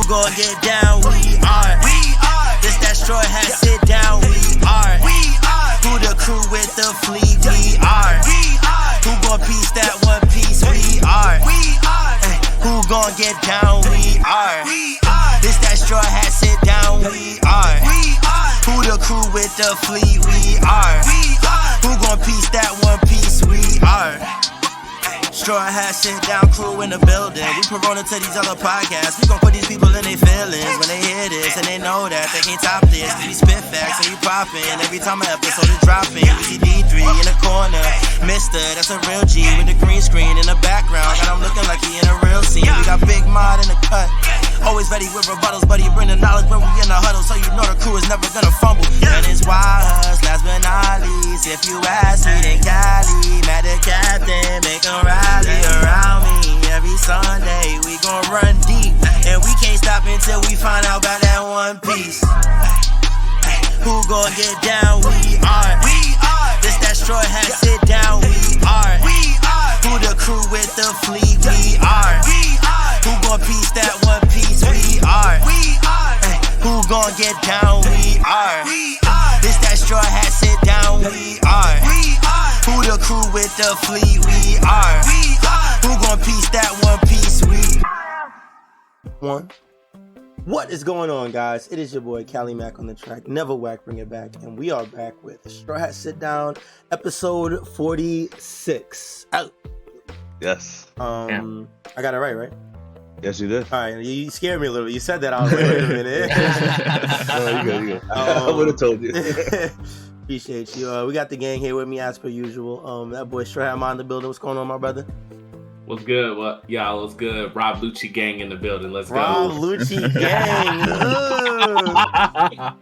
gon' get down? We are. This that Strawhat Sitdown. We are. Who the crew with the fleet? We are. Who gon' piece that one piece? We are. Who gon' get down? We are. This that Strawhat Sitdown. We are. Who the crew with the fleet? We are. Who gon' piece that one piece? We are. Strawhat Sitdown crew in the building. We Corona to these other podcasts. We gon' put these people in their feelings when they hear this, and they know that they can't top this. We spit facts and we poppin' every time an episode is dropping. We see D3 in the corner, Mister, that's a real G with the green screen in the background. Got him looking like he in a real scene. We got Big Mod in the cut, always ready with rebuttals, but he bring the knowledge when we in the huddle, so you know the crew is never gonna fumble. And it's YHuss, last but not least. If you ask me, then Cali, Matt the captain, make him rally around me. Every Sunday we gon' run deep, and we can't stop until we find out about that one piece. Who gon' get down? We are. This that Strawhat Sitdown. We are. Who the crew with the fleet? We are. Who gon' piece that one piece? We are. Who gon' get down? We are. This that Strawhat Sitdown. We are. Who the crew with the fleet? We are. Who gon' piece that one piece? We one. What is going on, guys? It is your boy Cali Mac on the track. Never whack, bring it back, and we are back with Strawhat Sitdown, episode 46. Out. Yes. I got it right? Yes, you did. All right, you scared me a little bit. You said that. I was like, wait a minute. No, you good. I would have told you. Appreciate you. We got the gang here with me as per usual. That boy Strawhat in the building. What's going on, my brother? What's good? What y'all? What's good? Rob Lucci gang in the building. Let's go. Rob Lucci gang.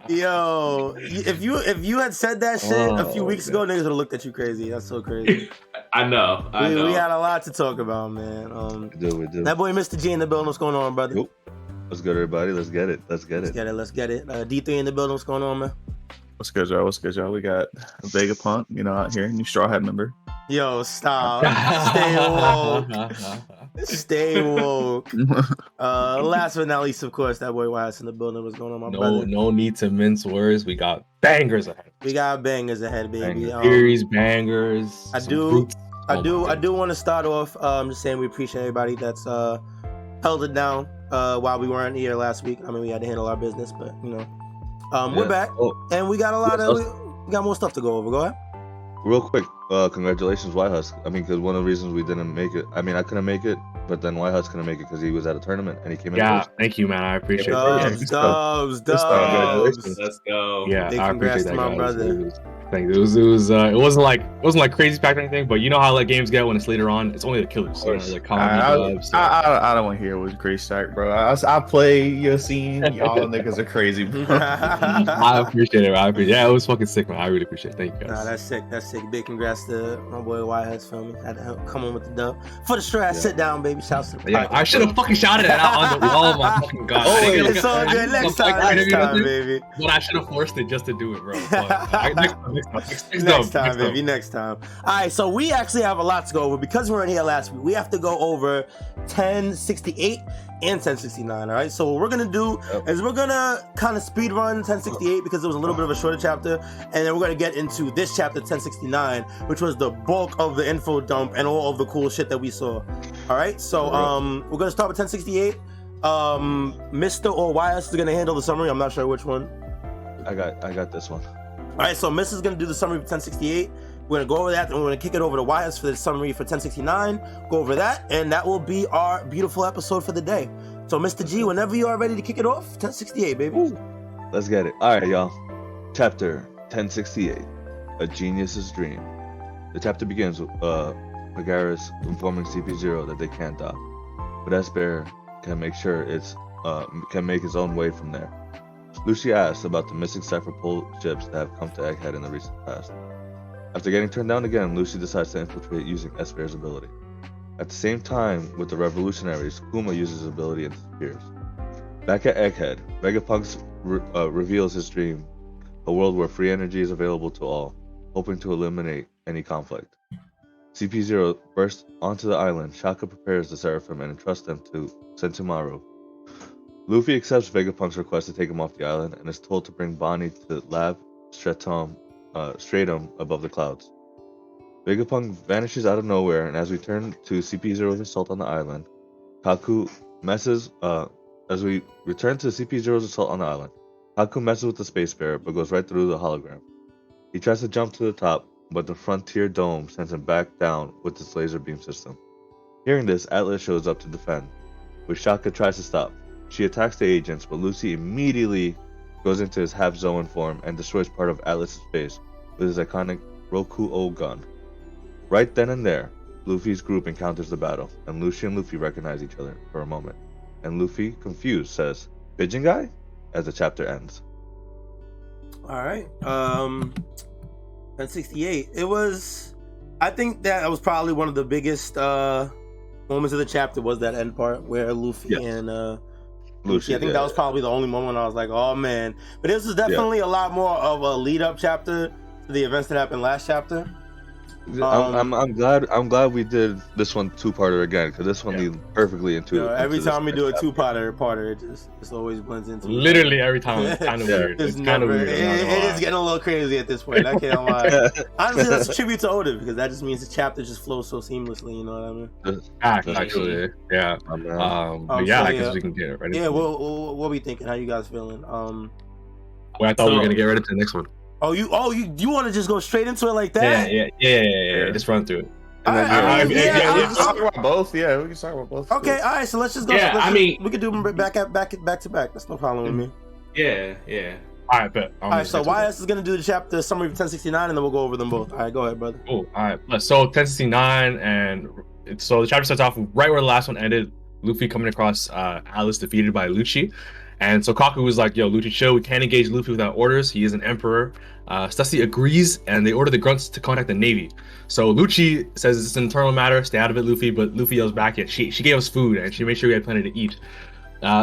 Yo, if you had said that shit a few weeks ago, niggas would have looked at you crazy. That's so crazy. I know. We had a lot to talk about, man. We do. That boy Mr. G in the building. What's going on, brother? Yep. What's good, everybody? Let's get it. Let's get it. D3 in the building. What's going on, man? What's good, y'all? We got Vega Punk, out here, new Strawhat member. Yo, stop. Stay woke. Last but not least, of course, that boy YHuss in the building. What's going on, my brother? No need to mince words. We got bangers ahead. Baby. Series bangers. I do want to start off just saying we appreciate everybody that's held it down while we weren't here last week. I mean, we had to handle our business, but we're back, and we got we got more stuff to go over. Go ahead. Real quick, congratulations, YHuss. I mean, because one of the reasons we didn't make it, I couldn't make it, but then YHuss couldn't make it because he was at a tournament and he came in. Yeah, first. thank you, man. I appreciate it. Dubs. Let's go. Yeah, big I congrats appreciate to that, my guys. brother. Thank you. It wasn't like crazy packed or anything, but you know how like games get when it's later on. It's only the killers. So, I don't want to hear it was great start, bro. I play your scene. Y'all niggas are crazy, bro. I appreciate it. Yeah, it was fucking sick, man. I really appreciate it. Thank you, guys. Nah, that's sick. Big congrats to my boy YHuss for me. Had to help come on with the dub for the Strawhat Sitdown, baby. Shouts to the podcast. I should have fucking shouted it out on the wall. Oh my fucking god. It's all good. Next time, baby. But I should have forced it just to do it, bro. Next time, baby. Next time. All right, so we actually have a lot to go over because we weren't here last week. We have to go over 1068 and 1069. All right, so what we're gonna do is we're gonna kind of speed run 1068 because it was a little bit of a shorter chapter, and then we're gonna get into this chapter 1069, which was the bulk of the info dump and all of the cool shit that we saw. All right, so we're gonna start with 1068. Mr. or YHuss is gonna handle the summary. I'm not sure which one. I got this one. All right, so Miss is going to do the summary for 1068. We're going to go over that, and we're going to kick it over to YHuss for the summary for 1069. Go over that, and that will be our beautiful episode for the day. So, Mr. G, whenever you are ready to kick it off, 1068, baby. Ooh. Let's get it. All right, y'all. Chapter 1068, A Genius's Dream. The chapter begins with Megaris informing CP0 that they can't dock, but S-Bear can make sure can make his own way from there. Lucy asks about the missing Cypher Pole ships that have come to Egghead in the recent past. After getting turned down again, Lucy decides to infiltrate using S-Bear's ability. At the same time, with the revolutionaries, Kuma uses his ability and disappears. Back at Egghead, Vegapunk reveals his dream, a world where free energy is available to all, hoping to eliminate any conflict. CP0 bursts onto the island. Shaka prepares the Seraphim and entrusts them to Sentomaru. Luffy accepts Vegapunk's request to take him off the island and is told to bring Bonnie to Lab Stratum above the clouds. Vegapunk vanishes out of nowhere, and as we turn to CP0's assault on the island, Kaku messes. As we return to CP0's assault on the island, Kaku messes with the Space Bear but goes right through the hologram. He tries to jump to the top, but the Frontier Dome sends him back down with its laser beam system. Hearing this, Atlas shows up to defend, which Shaka tries to stop. She attacks the agents, but Lucy immediately goes into his half-Zoan form and destroys part of Atlas's face with his iconic Roku-O gun. Right then and there, Luffy's group encounters the battle, and Lucy and Luffy recognize each other for a moment. And Luffy, confused, says, "Pigeon Guy?" as the chapter ends. Alright. 1068. I think that was probably one of the biggest moments of the chapter was that end part where Luffy and Lucy. I think that was probably the only moment I was like, oh man. But this was definitely a lot more of a lead up chapter to the events that happened last chapter. I'm glad we did this one two-parter again, because this one leads perfectly into every time we do a two-parter, it just always blends into literally every time. It's kind of weird. It's kind of weird. It is getting a little crazy at this point. I can't lie. Honestly, that's a tribute to Oda, because that just means the chapter just flows so seamlessly. You know what I mean? Actually, yeah. But yeah, I guess we can get it right. Yeah. What we thinking? How you guys feeling? Well, I thought we were gonna get right into the next one. You want to just go straight into it like that? Yeah. Just run through it. We can talk about both. Yeah, we can talk about both. Okay, all right. So let's just go. Yeah, we could do them back to back. That's no problem with me. Yeah. All right, but all right. So YHuss is gonna do the chapter summary of 1069, and then we'll go over them both. All right, go ahead, brother. Oh, all right. So 1069, and so the chapter starts off right where the last one ended. Luffy coming across Alice defeated by Lucci. And so Kaku was like, yo, Lucci, chill. We can't engage Luffy without orders. He is an emperor. Stussy agrees, and they order the grunts to contact the Navy. So Lucci says it's an internal matter. Stay out of it, Luffy. But Luffy yells back at, she gave us food, and she made sure we had plenty to eat.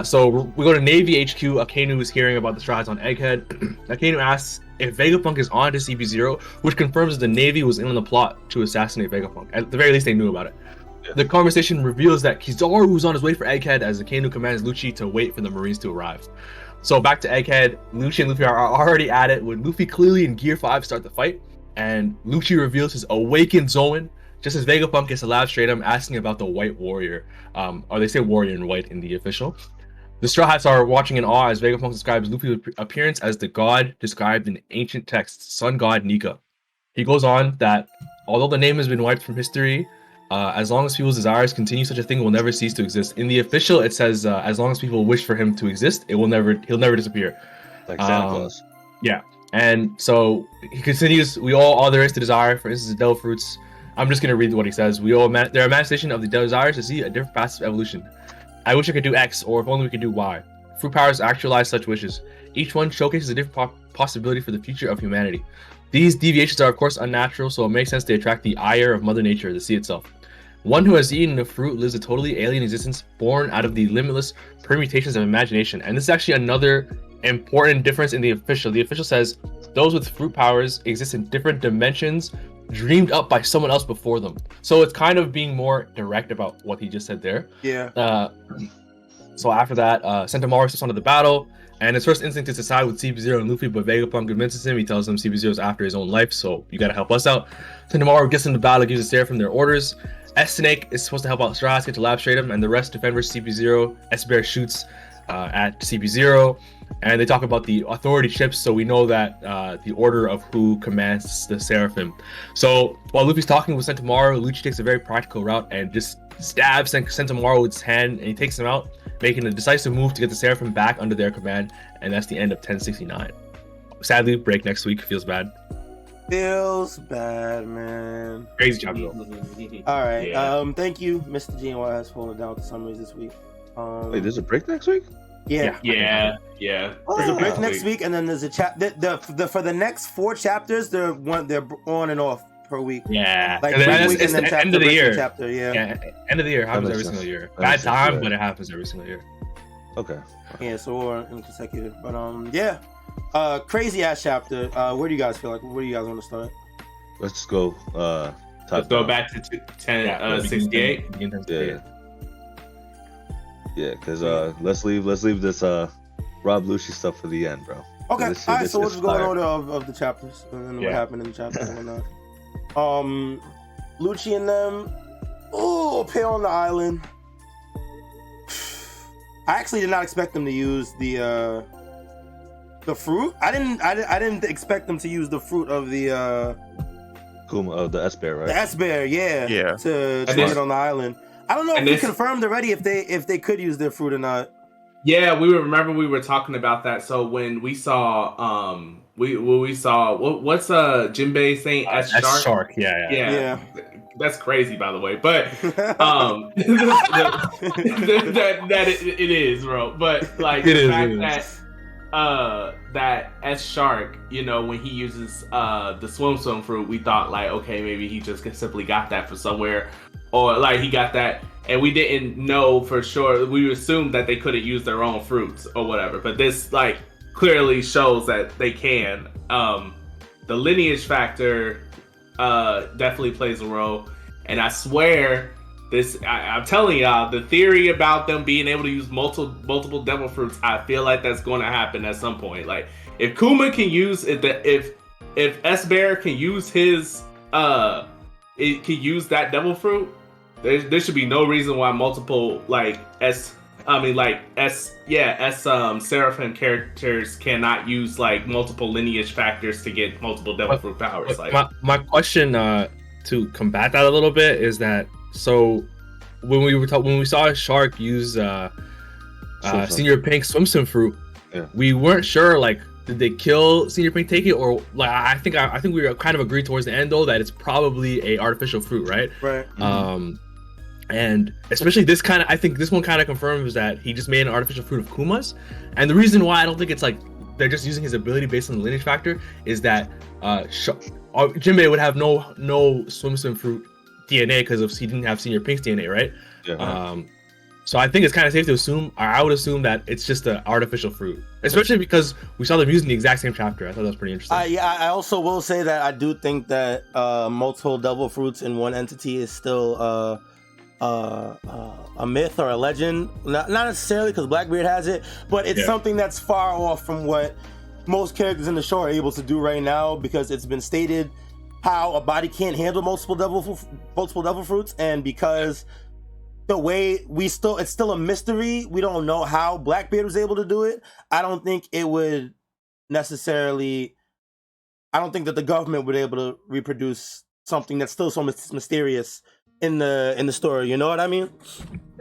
So we go to Navy HQ. Akainu is hearing about the Strawhats on Egghead. Akainu asks if Vegapunk is on to CP0, which confirms that the Navy was in on the plot to assassinate Vegapunk. At the very least, they knew about it. The conversation reveals that Kizaru was on his way for Egghead as Akainu commands Lucci to wait for the Marines to arrive. So back to Egghead, Lucci and Luffy are already at it when Luffy clearly in Gear 5 start the fight, and Lucci reveals his awakened Zoan just as Vegapunk gets a Lab Stratum asking about the White Warrior, or they say warrior in white in the official. The Straw Hats are watching in awe as Vegapunk describes Luffy's appearance as the god described in ancient texts, Sun God Nika. He goes on that although the name has been wiped from history, as long as people's desires continue, such a thing will never cease to exist. In the official, it says as long as people wish for him to exist, he'll never disappear. Like Santa Claus. Yeah, and so he continues. We all there is to desire. For instance, the devil fruits. I'm just gonna read what he says. They're a manifestation of the desires to see a different path of evolution. I wish I could do X, or if only we could do Y. Fruit powers actualize such wishes. Each one showcases a different possibility for the future of humanity. These deviations are of course unnatural, so it makes sense to attract the ire of Mother Nature, the sea itself. One who has eaten the fruit lives a totally alien existence born out of the limitless permutations of imagination. And this is actually another important difference in the official. The official says those with fruit powers exist in different dimensions dreamed up by someone else before them. So it's kind of being more direct about what he just said there. Yeah. So after that, Sentomaru steps onto the battle, and his first instinct is to side with CP0 and Luffy, but Vegapunk convinces him. He tells him CP0 is after his own life, so you gotta help us out. Sentomaru gets into battle, gives a Seraphim their orders. S-Snake is supposed to help out Straw Hats get to Lab Stratum, and the rest defend versus CP0. S-Bear shoots at CP0, and they talk about the authority chips, so we know that the order of who commands the Seraphim. So while Luffy's talking with Sentomaru, Lucci takes a very practical route and just stabs Sentomaru with his hand, and he takes him out, making a decisive move to get the Seraphim back under their command, and that's the end of 1069. Sadly, break next week. Feels bad. Feels bad, man. Crazy job, though. All right. Yeah. Thank you, Mr. G and YHuss, for holding down with the summaries this week. Wait, there's a break next week? Yeah. There's a break next week, and then there's a for the next 4 chapters. They're on and off per week. Yeah, like it's the end of the year. Chapter, yeah, end of the year happens every single year. Bad time, but it happens every single year. Okay. Yeah, so we're in consecutive, but yeah. Crazy ass chapter. Where do you guys feel like? Where do you guys want to start? Let's go. Let's go back to 1068. Yeah. Yeah, because let's leave this Rob Lucci stuff for the end, bro. Okay, This all right. this So we'll is just go in fire. order of the chapters and what Yeah. happened in the chapters and whatnot. Lucci and them. Oh, appear on the island. I actually did not expect them to use the fruit. I didn't expect them to use the fruit of the Kuma, the S bear, right? the S bear, yeah. Yeah. To And use this- it on the island. I don't know if and we this- confirmed already if they could use their fruit or not. Yeah, we were talking about that. So when we saw we saw what's Jinbei saying S That's shark? shark. Yeah. Yeah. That's crazy, by the way. But that it is, bro. But like It the is, fact it that is. that S shark, when he uses the swim fruit, we thought like, okay, maybe he just simply got that from somewhere, or like he got that, and we didn't know for sure. We assumed that they couldn't use their own fruits or whatever, but this like clearly shows that they can. The lineage factor definitely plays a role, and I swear I'm telling y'all, the theory about them being able to use multiple devil fruits, I feel like that's going to happen at some point. Like if Kuma can use it, if S Bear can use his that devil fruit, there should be no reason why multiple Seraphim characters cannot use like multiple lineage factors to get multiple devil fruit powers. Like My question to combat that a little bit is that, so when we saw a shark use Senior Pink's swim fruit, Yeah. we weren't sure like did they kill Senior Pink, take it, or like I think we were kind of agreed towards the end though that it's probably a artificial fruit, right? Right. And especially this kind of, I think this one kind of confirms that he just made an artificial fruit of Kuma's. And the reason why I don't think it's like they're just using his ability based on the lineage factor is that Jinbei would have no swim fruit DNA because he didn't have Senior Pink's DNA, right? Yeah. So I think it's kind of safe to assume, or I would assume that it's just an artificial fruit, especially because we saw them using the exact same chapter. I thought that was pretty interesting. I also will say that I do think that multiple devil fruits in one entity is still a myth or a legend. Not necessarily because Blackbeard has it, but it's something that's far off from what most characters in the show are able to do right now, because it's been stated how a body can't handle multiple devil fruits, and because the way it's still a mystery. We don't know how Blackbeard was able to do it. I don't think it would necessarily. I don't think that the government would be able to reproduce something that's still so mysterious in the story. You know what I mean?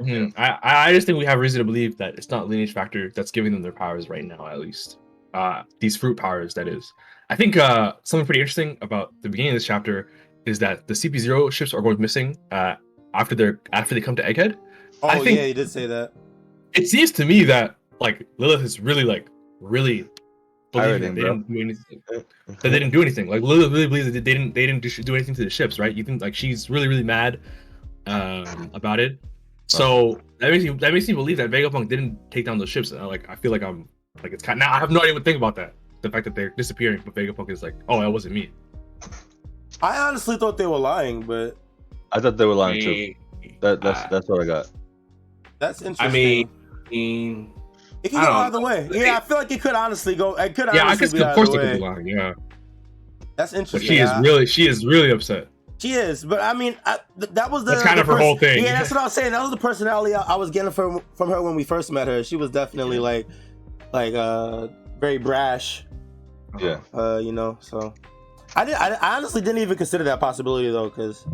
Mm-hmm. I just think we have reason to believe that it's not lineage factor that's giving them their powers right now, at least. These fruit powers, that is. I think something pretty interesting about the beginning of this chapter is that the CP0 ships are going missing after they come to Egghead. Oh, I think yeah, you did say that. It seems to me that like Lilith is really believing Pirating, that they bro. didn't do anything. That they didn't do anything. Like Lilith really believes that they didn't do anything to the ships, right? You think like she's really mad about it. So that makes me believe that Vegapunk didn't take down those ships. And I feel like I'm like it's kind of, now I have no idea what to think about that. The fact that they're disappearing, but Vegapunk is like, oh, that wasn't me. I honestly thought they were lying, but I thought they were lying too. That's what I got. that's interesting. I mean, it can I go don't either way. Yeah, I feel like it could honestly go. It could Yeah, I honestly guess be of course either they could way. be lying. Yeah, That's but interesting. she is really upset. She is, but I mean, that was That's kind of her whole thing. Yeah, that's what I was saying. That was the personality I was getting from her when we first met her. She was definitely like very brash. Yeah. So I honestly didn't even consider that possibility though, because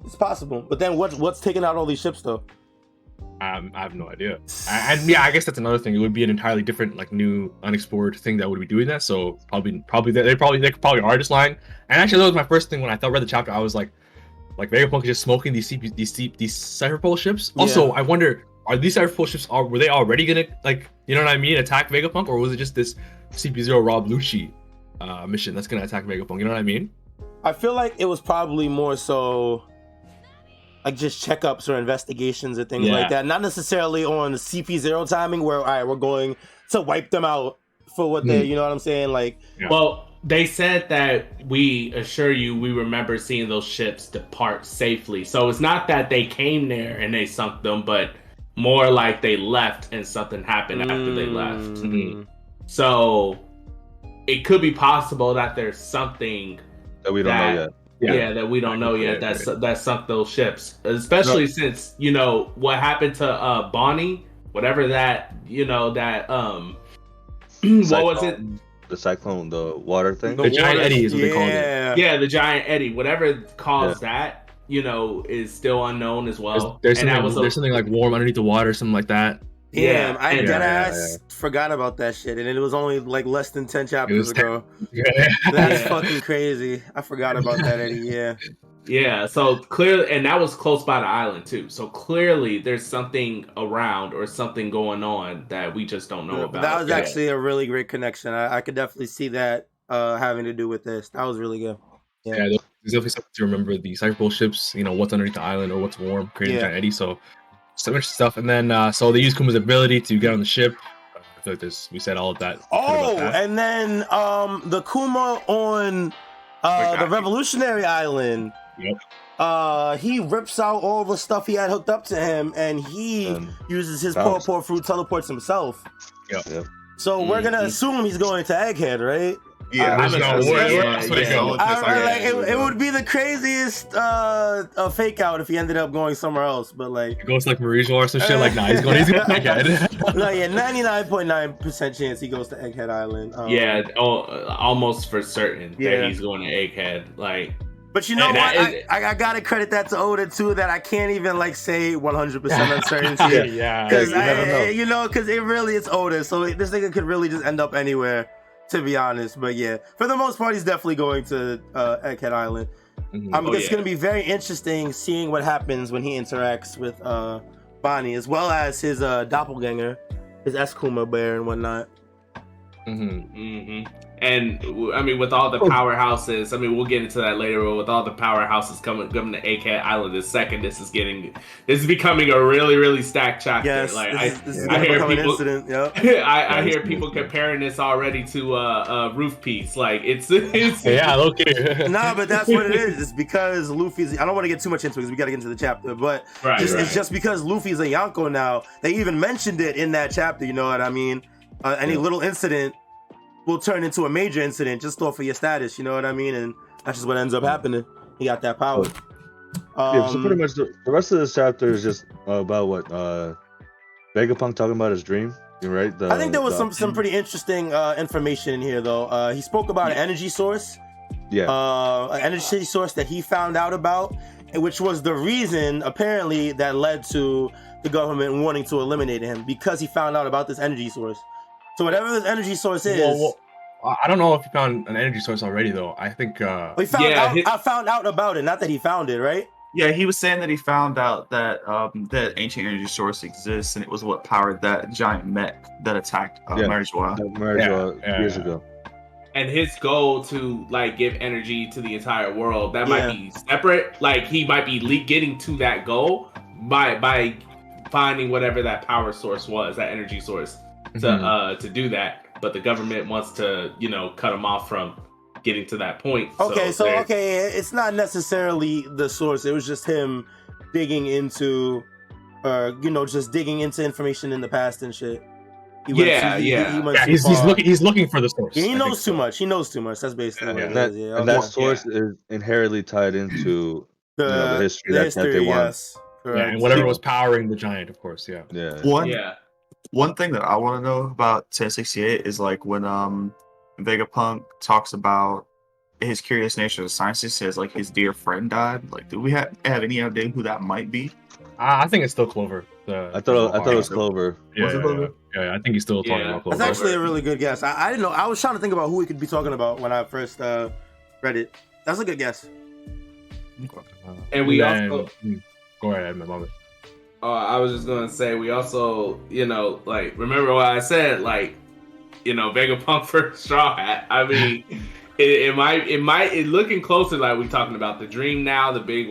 it's possible. But then what's taking out all these ships though? I have no idea. And yeah, I guess that's another thing. It would be an entirely different, like, new unexplored thing that would be doing that. So probably they probably are just lying. And actually, that was my first thing when I read the chapter. I was like Vegapunk is just smoking these Cypher Pole ships. Also, I wonder, are these Cypher Pole ships were they already gonna, like, you know what I mean, attack Vegapunk, or was it just this CP0 Rob Lucci mission that's gonna attack Vegapunk? You know what I mean? I feel like it was probably more so like just checkups or investigations or things like that. Not necessarily on the CP0 timing where, all right, we're going to wipe them out for what they, you know what I'm saying? Like, well, they said that we assure you we remember seeing those ships depart safely. So it's not that they came there and they sunk them, but more like they left and something happened after they left. Mm. So it could be possible that there's something that we don't know yet. Yeah, that we don't know yet. That sunk those ships, especially since what happened to Bonnie, whatever that what was it? The cyclone, the water thing. The giant eddy is what they called it. Yeah, the giant eddy. Whatever caused that, is still unknown as well. There's something like warm underneath the water, something like that. Yeah, I deadass forgot about that shit, and it was only like less than 10 chapters ago. That's fucking crazy. I forgot about that, Eddie. Yeah. Yeah, so clearly, and that was close by the island too. So clearly, there's something around or something going on that we just don't know about. That was actually a really great connection. I could definitely see that having to do with this. That was really good. Yeah, there's definitely something to remember. The cycle ships, what's underneath the island or what's warm, creating giant eddy. So much stuff, and then so they use Kuma's ability to get on the ship. I feel like we said all of that. And then the Kuma on the Revolutionary Island. Yep. He rips out all the stuff he had hooked up to him, and he uses his poor fruit, teleports himself. Yep. So we're gonna assume he's going to Egghead, right? Yeah, it would be the craziest fake out if he ended up going somewhere else, but like it goes like Mauricio or some shit. Like, nah, he's going to Egghead. No, 99.9% chance he goes to Egghead Island. Almost for certain that he's going to Egghead. Like, but you know what? I gotta credit that to Oda too. That I can't even like say 100% uncertainty. Because because it really is Oda. So this nigga could really just end up anywhere. To be honest, but yeah, for the most part, he's definitely going to Egghead Island. It's going to be very interesting seeing what happens when he interacts with Bonnie, as well as his doppelganger, his Kuma bear and whatnot. And I mean, with all the powerhouses, I mean, we'll get into that later. But with all the powerhouses coming to Egghead Island, this is becoming a really, really stacked chapter. Yes, like this is I hear people, an incident. Yep. I hear people comparing this already to Roof Piece. Like it's okay. Nah, but that's what it is. It's because Luffy's. I don't want to get too much into it because we got to get into the chapter. But it's just because Luffy's a Yonko now. They even mentioned it in that chapter. You know what I mean? Any little incident will turn into a major incident just off of your status, you know what I mean? And that's just what ends up happening. He got that power. So pretty much the rest of this chapter is just about what Vegapunk talking about his dream, right? I think there was some pretty interesting information in here, though. He spoke about an energy source. An energy source that he found out about, which was the reason, apparently, that led to the government wanting to eliminate him, because he found out about this energy source. So whatever this energy source is... Well, I don't know if he found an energy source already, though. I think... I found out about it, not that he found it, right? Yeah, he was saying that he found out that that ancient energy source exists, and it was what powered that giant mech that attacked Marijoa. Years ago. And his goal to give energy to the entire world, that might be separate. Like, he might be getting to that goal by finding whatever that power source was, that energy source. To do that, but the government wants to cut him off from getting to that point. It's not necessarily the source. It was just him digging into digging into information in the past and shit. He's looking for the source. He knows too much. That's basically what it is. And that source is inherently tied into the history that they want. And whatever was powering the giant, of course. One thing that I want to know about 1068 is like when Vegapunk talks about his curious nature of science. He says like his dear friend died. Like, do we have any idea who that might be? I think it's still Clover. I thought it was Clover. Yeah, I think he's still talking about Clover. That's actually a really good guess. I didn't know. I was trying to think about who he could be talking about when I first read it. That's a good guess. And we also go ahead, my mother. I was just gonna say we also, remember what I said, Vegapunk for Straw Hat. I mean, it might looking closer like we talking about the dream now, the big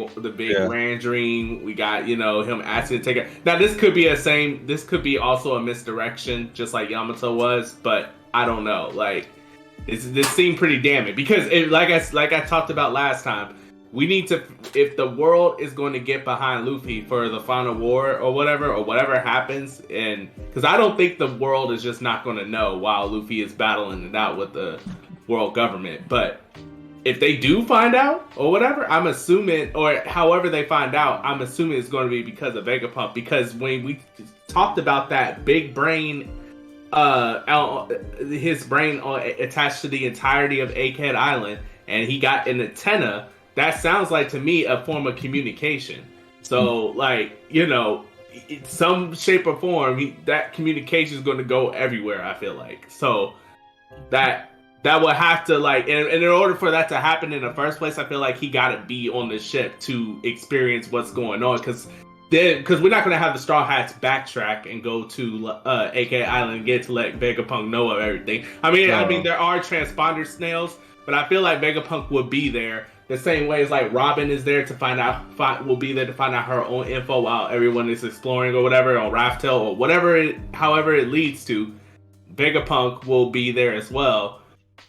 grand dream. We got him asking to take it. Now this could be also a misdirection, just like Yamato was, but I don't know. Like this seemed pretty damning because like I talked about last time. we need to, if the world is going to get behind Luffy for the final war or whatever happens, and because I don't think the world is just not going to know while Luffy is battling it out with the world government. But if they do find out or whatever, I'm assuming, or however they find out, I'm assuming it's going to be because of Vegapunk. Because when we talked about that big brain, his brain attached to the entirety of Egghead Island, and he got an antenna, that sounds like to me a form of communication. So, like, you know, in some shape or form, that communication is going to go everywhere, I feel like. So that will have to, like, and in order for that to happen in the first place, I feel like he got to be on the ship to experience what's going on, because we're not going to have the Straw Hats backtrack and go to AK Island and get to let Vegapunk know of everything. I mean, there are transponder snails, but I feel like Vegapunk would be there the same way as like Robin is there to will be there to find out her own info while everyone is exploring or whatever on Raftel or whatever, however it leads to. Vegapunk will be there as well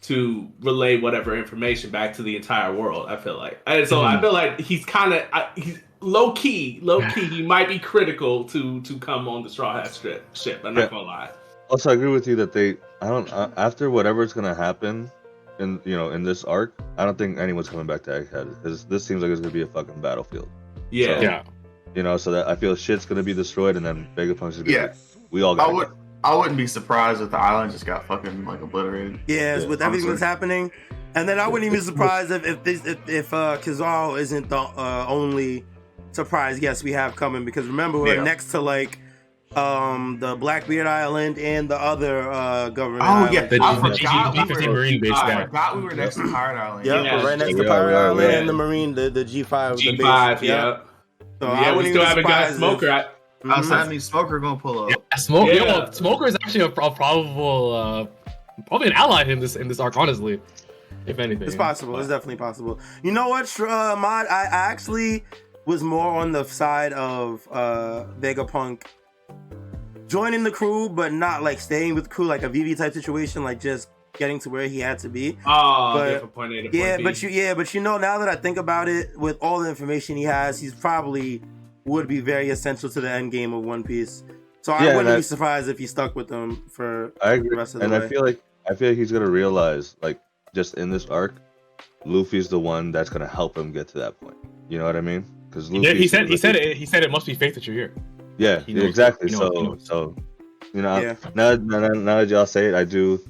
to relay whatever information back to the entire world, I feel like. And so I feel like he's kind of he's low key, he might be critical to come on the Straw Hat ship. I'm not gonna lie. Also, I agree with you that after whatever's gonna happen in this arc, I don't think anyone's coming back to Egghead, because this seems like it's gonna be a fucking battlefield. Yeah. So, yeah. You know, so that I feel shit's gonna be destroyed, and then Vegapunk's gonna be like, we all got. I wouldn't be surprised if the island just got fucking like obliterated. Yeah, with everything that's happening, and then I wouldn't even be surprised if Kizaru isn't the only surprise guest we have coming, because remember we're next to like the Blackbeard Island and the other government. Oh yeah, the G15 Marine base guy. I forgot we were next to Pirate Island. Yep, we're right next to Pirate Island and the Marine, the G5. G5, yeah. So yeah, we still haven't got Smoker. Outside me, Smoker gonna pull up. Yeah, Smoker is actually a probable, probably an ally in this arc, honestly. If anything, it's possible. It's definitely possible. You know what, Mod? I actually was more on the side of Vegapunk joining the crew, but not like staying with the crew, like a VV type situation, like just getting to where he had to be. From point A to point B. But you know, now that I think about it, with all the information he has, he's probably would be very essential to the end game of One Piece. So I wouldn't be surprised if he stuck with them for the rest of the way. I feel like he's gonna realize, like, just in this arc, Luffy's the one that's gonna help him get to that point. You know what I mean? Because he said it must be fate that you're here. Yeah, exactly. So you know, now that y'all say it, I do.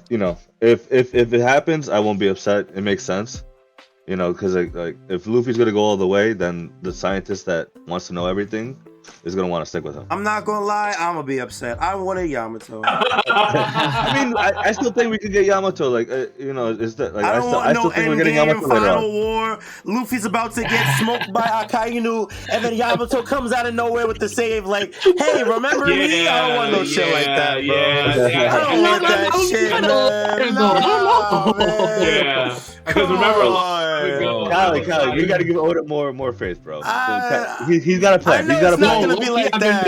You know, if it happens, I won't be upset. It makes sense. You know, because like if Luffy's gonna go all the way, then the scientist that wants to know everything is gonna want to stick with him. I'm not gonna lie, I'm gonna be upset. I wanted Yamato. I mean, I still think we could get Yamato. Like, you know, is that like I still think we're getting Yamato later final war. Luffy's about to get smoked by Akainu, and then Yamato comes out of nowhere with the save. Like, hey, remember me? I don't want no shit like that, bro. I don't want that shit, man. Yeah, because remember, Kyle, you got to give Oda more faith, bro. He's got a plan. He's got a plan. Gonna be like I've been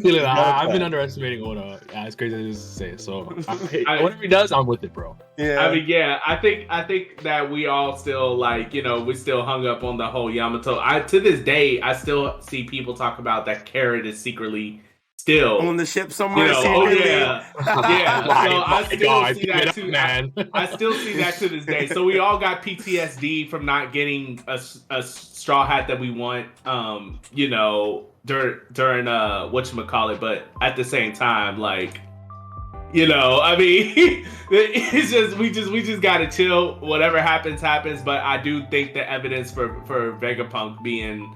feeling that. I've been underestimating Oda. Yeah, it's crazy to say. So whatever he does, I'm with it, bro. Yeah. I mean, yeah. I think that we all still like, you know, we still hung up on the whole Yamato. To this day, I still see people talk about that Carrot is secretly still on the ship somewhere. You know, yeah. So I still see that too, man. I still see that to this day. So we all got PTSD from not getting a Straw Hat that we want. You know, during whatchamacallit, but at the same time, like, you know, I mean, it's just we just gotta chill. Whatever happens. But I do think the evidence for Vegapunk being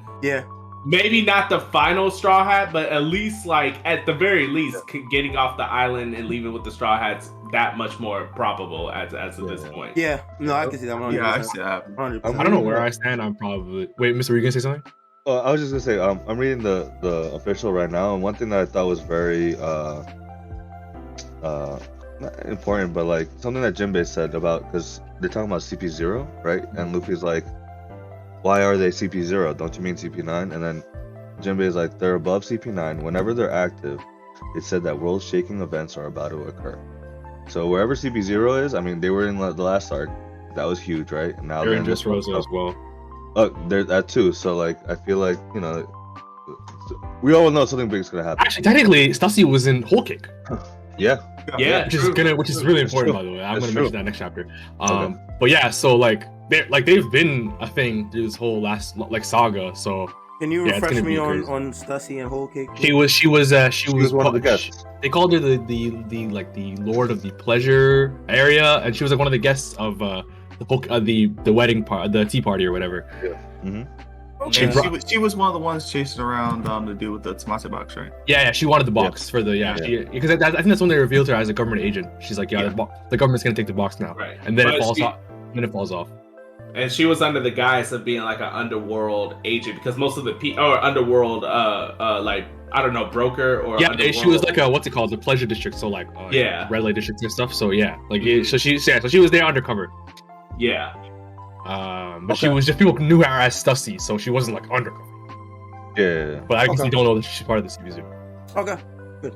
maybe not the final Straw Hat, but at least, like, at the very least, getting off the island and leaving with the Straw Hats, that much more probable as of this point. Yeah, no, I can see that. 100%. Yeah, I see that. 100%. I don't know where I stand. I'm probably Mister, were you gonna say something? I was just gonna say, I'm reading the official right now, and one thing that I thought was very not important, but like something that Jinbei said about, because they're talking about CP0, right? And Luffy's like, why are they CP0? Don't you mean CP9? And then Jinbei is like, they're above CP9. Whenever they're active, it said that world-shaking events are about to occur. So wherever CP0 is, I mean, they were in the last arc. That was huge, right? And now they're in Dressrosa as well. There's that too. So like, I feel like we all know something big is gonna happen. Actually, technically, Stussy was in Whole Cake. Yeah. Yeah, Which is really important, true. by the way. I'm That's gonna true. mention that next chapter. Okay. But yeah, so like they've been a thing through this whole last like saga. So Can you Yeah, it's refresh gonna me be on crazy. Stussy and Whole Cake? she was one of the guests. They called her the like the Lord of the Pleasure area, and she was like one of the guests of the wedding part, the tea party or whatever. Mm-hmm. Okay. And she was one of the ones chasing around the dude with the tomato box, right? Yeah, she wanted the box for the because I think that's when they revealed her as a government agent. She's like, Yeah. The government's gonna take the box now, Right. and then But it falls she- off. Then it falls off. And she was under the guise of being like an underworld agent because most of the or underworld like I don't know, broker or Yeah, underworld. she was like a what's it called, the pleasure district, so like Yeah. red light districts and stuff. So yeah, like so she was there undercover. Yeah. But she was just, people knew her as Stussy, so she wasn't like undercover. Yeah. But I guess Okay. you don't know that she's part of the CBZ. Okay, good.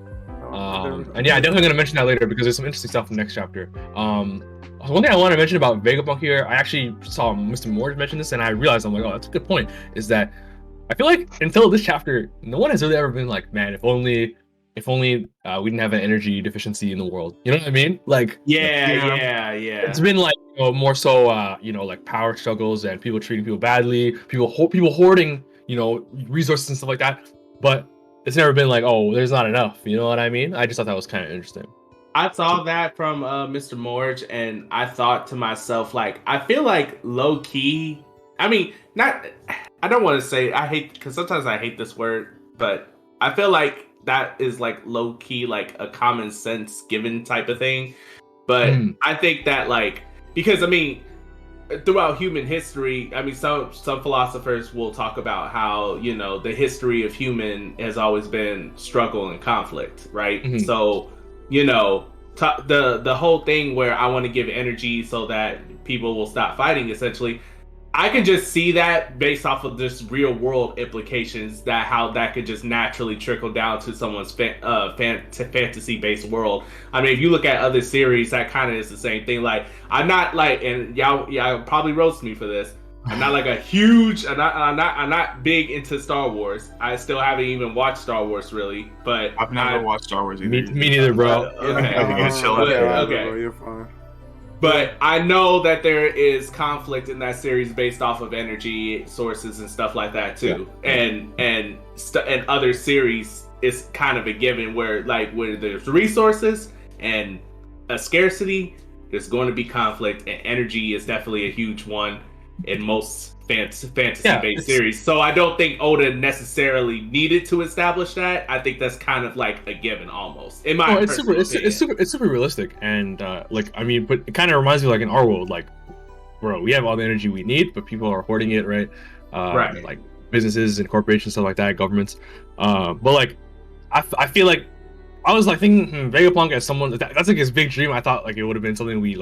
And yeah, I'm definitely gonna mention that later because there's some interesting stuff in the next chapter. One thing I want to mention about Vegapunk here, I actually saw Mr. Morge mention this, and I realized I'm like, oh, that's a good point. Is that I feel like until this chapter, no one has really ever been like, man, if only we didn't have an energy deficiency in the world. You know what I mean? Like, Yeah. it's been like more so, like power struggles and people treating people badly, people hoarding, resources and stuff like that. But it's never been like, oh, there's not enough. You know what I mean? I just thought that was kind of interesting. I saw that from Mr. Morge, and I thought to myself, like, I feel like low key. I mean, I don't want to say I hate, because sometimes I hate this word, but I feel like that is like low key, like a common sense given type of thing. But I think that like, because I mean, throughout human history, I mean, some philosophers will talk about how, the history of human has always been struggle and conflict, right? Mhm. So, the whole thing where I want to give energy so that people will stop fighting, essentially, I can just see that based off of just real world implications, that how that could just naturally trickle down to someone's fantasy based world. I mean, if you look at other series, that kind of is the same thing. Like, I'm not like, and y'all probably roast me for this. I'm not like I'm not big into Star Wars. I still haven't even watched Star Wars really, but I've never watched Star Wars either. Me neither, bro. Okay. Okay. Okay. You're fine. But I know that there is conflict in that series based off of energy sources and stuff like that too. Yeah. And other series is kind of a given where there's resources and a scarcity, there's going to be conflict, and energy is definitely a huge one in most fantasy-based series. So I don't think Oda necessarily needed to establish that. I think that's kind of like a given almost. In my it's super realistic, and but it kind of reminds me, like, in our world, like, bro, we have all the energy we need, but people are hoarding it, right? Right. Like businesses and corporations, stuff like that, governments. But like, I feel like I was like thinking Vegapunk as someone that's like his big dream. I thought like it would have been something we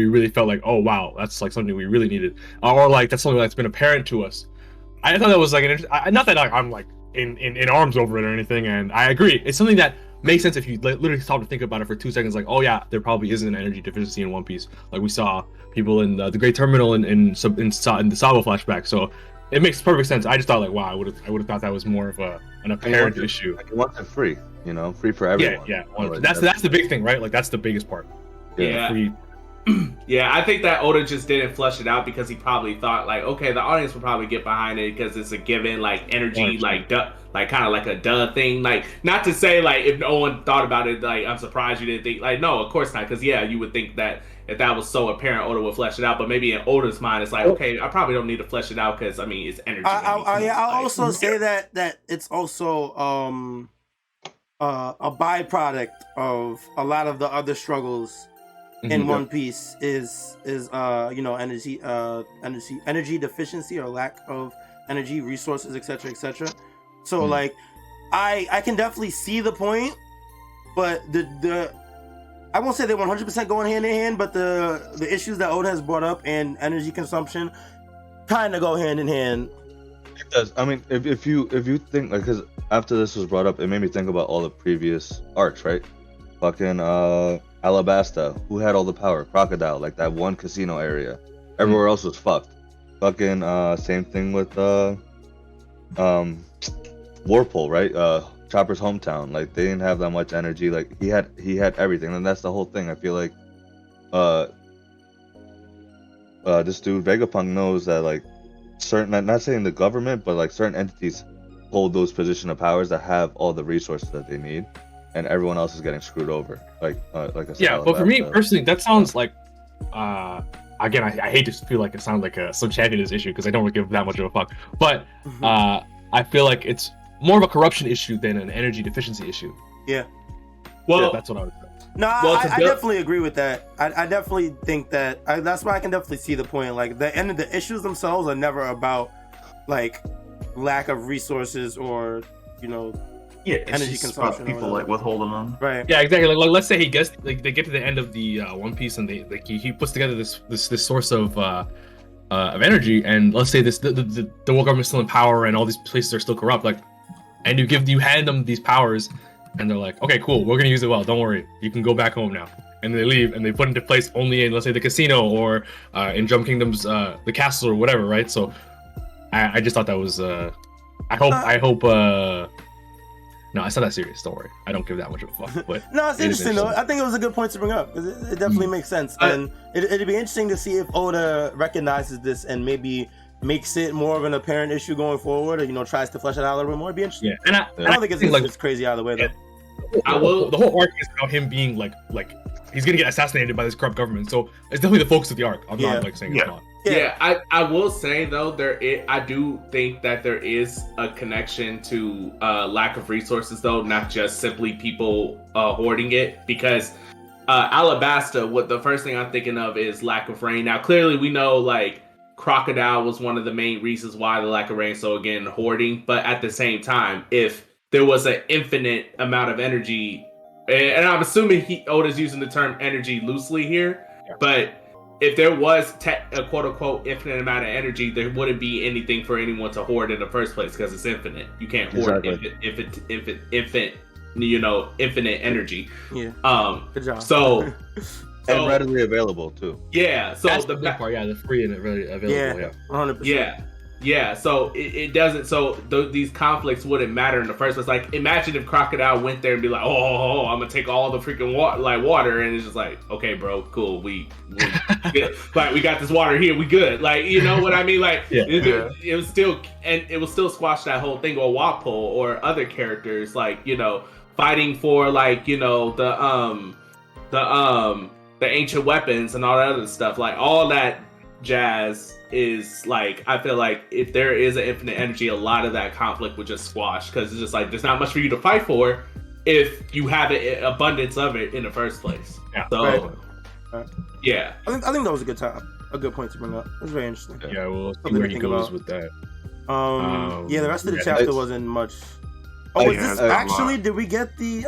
really felt like, oh wow, that's like something we really needed, or like that's something that's been apparent to us. I thought that was like not that I'm like in arms over it or anything, and I agree, it's something that makes sense if you literally stop to think about it for 2 seconds. Like, oh yeah, there probably isn't an energy deficiency in One Piece. Like we saw people in the Great Terminal in the Sabo flashback, so it makes perfect sense. I just thought like, wow, I would have thought that was more of an apparent issue. Like, you want it free, free for everyone. Yeah. That's the big thing, right? Like that's the biggest part. Yeah. Free. Yeah, I think that Oda just didn't flesh it out because he probably thought like, okay, the audience will probably get behind it because it's a given, like energy, like kind of like a duh thing. Like, not to say like if no one thought about it, like I'm surprised you didn't think, like, no, of course not, because you would think that if that was so apparent, Oda would flesh it out. But maybe in Oda's mind, it's like, okay, I probably don't need to flesh it out because it's energy. I'll also say that it's also a byproduct of a lot of the other struggles in One Piece is energy deficiency or lack of energy resources, etc. So like I can definitely see the point, but the I won't say they're 100% going hand in hand, but the issues that Oda has brought up and energy consumption kind of go hand in hand. It does. I mean, if you think, like, because after this was brought up, it made me think about all the previous arcs, right? Fucking Alabasta, who had all the power? Crocodile, like that one casino area. Everywhere else was fucked. fucking same thing with Warpole, right? Chopper's hometown. Like they didn't have that much energy. Like he had everything, and that's the whole thing. I feel like this dude Vegapunk knows that like certain, not saying the government, but like certain entities hold those position of powers that have all the resources that they need, and everyone else is getting screwed over. Like I said, Yeah, but for me personally, that sounds like again, I hate to feel like it sounds like some champion's issue because I don't really give that much of a fuck. But I feel like it's more of a corruption issue than an energy deficiency issue. Yeah. Well, yeah, that's what I would say. No, I definitely agree with that. I definitely think that that's why I can definitely see the point. Like the issues themselves are never about like lack of resources or energy consumption. People like withholding them. Right. Yeah, exactly. Like let's say he gets like they get to the end of the One Piece and he puts together this source of energy, and let's say the world government's still in power and all these places are still corrupt. Like, and you hand them these powers. And they're like, okay, cool, we're gonna use it well. Don't worry, you can go back home now. And they leave, and they put into place only in, let's say, the casino or in Jump Kingdom's the castle or whatever, right? So, I just thought that was. I hope. No, it's not that serious. Don't worry, I don't give that much of a fuck. But no, it's interesting though. I think it was a good point to bring up because it definitely makes sense, and it'd be interesting to see if Oda recognizes this and maybe makes it more of an apparent issue going forward, or tries to flesh it out a little bit more. It'd be interesting. Yeah, and I don't think it's like it's crazy either way though. The whole arc is about him being like he's gonna get assassinated by this corrupt government. So it's definitely the focus of the arc. I'm not like saying it's not. Yeah, I will say though I do think that there is a connection to lack of resources though, not just simply people hoarding it, because Alabasta, what the first thing I'm thinking of is lack of rain. Now clearly we know like Crocodile was one of the main reasons why the lack of rain, so again hoarding, but at the same time, if there was an infinite amount of energy, and I'm assuming Oda's using the term energy loosely here, but if there was a quote-unquote infinite amount of energy, there wouldn't be anything for anyone to hoard in the first place because it's infinite. You can't hoard infinite energy. Yeah. Good job. So and readily available too. Yeah. So that's the best part. Yeah, the free and readily available. Yeah. 100%. Yeah, so it doesn't. So these conflicts wouldn't matter in the first place. Like, imagine if Crocodile went there and be like, "Oh, I'm gonna take all the freaking water," and it's just like, "Okay, bro, cool. We like we got this water here. We good." Like, you know what I mean? Like, it was still squash that whole thing. Or Wapol or other characters, like fighting for like the ancient weapons and all that other stuff. Like all that jazz is like, I feel like if there is an infinite energy, a lot of that conflict would just squash because it's just like there's not much for you to fight for if you have an abundance of it in the first place. Yeah. So yeah, I think that was a good point to bring up. It was very interesting. Yeah, we'll see where he goes with that. Yeah, the rest of the chapter wasn't much. Oh, was this actually? Did we get the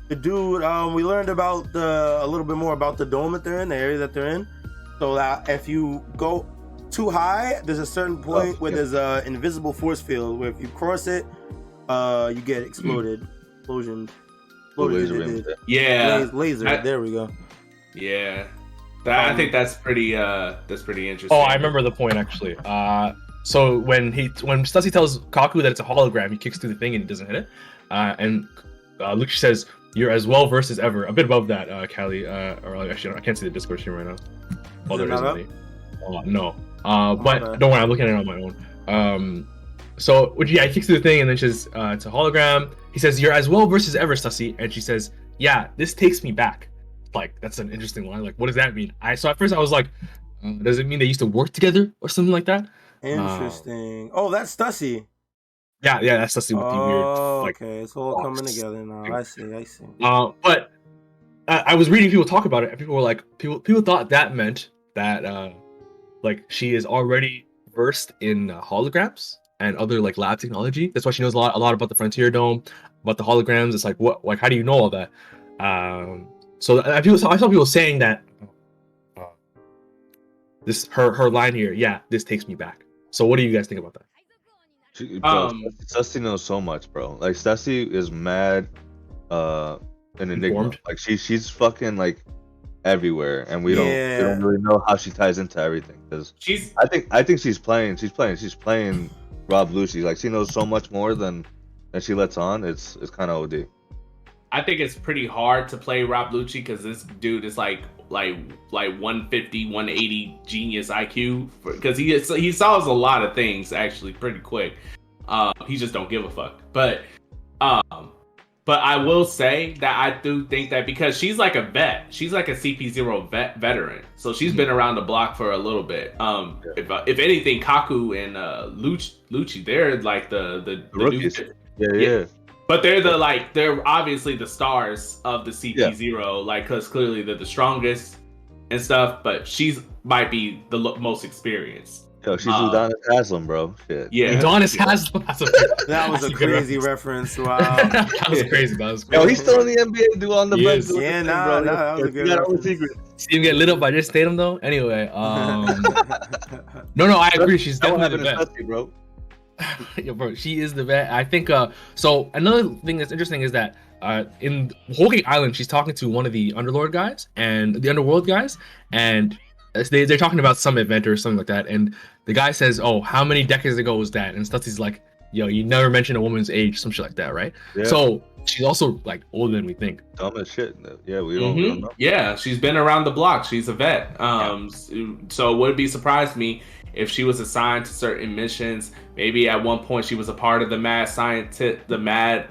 dude? We learned about a little bit more about the dome that they're in, the area that they're in. So that if you go too high, there's a certain point where there's an invisible force field where if you cross it, you get exploded. Explosion. Yeah. Laser. There we go. Yeah. I think that's pretty interesting. Oh, I remember the point actually. So when Stussy tells Kaku that it's a hologram, he kicks through the thing and he doesn't hit it. And Lucci says, "You're as well versed as ever." A bit above that, Callie. Or actually, I can't see the Discord stream right now. Oh, there isn't any. No. But don't worry, I'm looking at it on my own. So he kicks through the thing and then she says, "It's a hologram." He says, "You're as well versed as ever, Stussy." And she says, "Yeah, this takes me back." Like, that's an interesting line. Like, what does that mean? So at first I was like, does it mean they used to work together or something like that? Interesting. Oh, that's Stussy. Yeah, that's Stussy with the weird. Like, okay, it's all coming together now. I see. But I was reading people talk about it, and people were like, people thought that meant that like she is already versed in holograms and other like lab technology. That's why she knows a lot about the Frontier Dome, about the holograms. It's like, what? Like, how do you know all that? So I saw people saying that this her line here. Yeah, this takes me back. So what do you guys think about that? Stussy knows so much, bro. Like Stussy is mad an enigma. Like she's fucking like everywhere, and we don't really know how she ties into everything. Because I think she's playing Rob Lucci. Like she knows so much more than she lets on. It's kind of OD. I think it's pretty hard to play Rob Lucci because this dude is like 150, 180 genius IQ because he solves a lot of things actually pretty quick. He just don't give a fuck. But I will say that I do think that because she's like a vet, she's like a CP0 veteran, so she's been around the block for a little bit. If anything, Kaku and Lucci, they're like the rookies. New, yeah. But they're obviously the stars of the CP0, like because clearly they're the strongest and stuff. But she's might be the most experienced. Yo, she's Udonis Haslam, bro. Shit. Yeah, Udonis Haslam. That was a crazy reference. Wow, that was crazy. Yo, he's still in the NBA, dude, on the bench. Yeah, nah, that was a good reference. See him get lit up by Jason Tatum, though. Anyway, no, I agree. She's definitely the best, bro. Yo, bro, she is the vet. I think. So another thing that's interesting is that in Whole Cake Island, she's talking to one of the Underlord guys and the Underworld guys, and they're talking about some event or something like that. And the guy says, "Oh, how many decades ago was that?" And Stutzy's like, "Yo, you never mentioned a woman's age, some shit like that, right?" Yeah. So she's also like older than we think. Dumb as shit. Yeah, we don't know. Yeah, she's been around the block. She's a vet. So it would be surprised me if she was assigned to certain missions. Maybe at one point she was a part of the mad scientist, the mad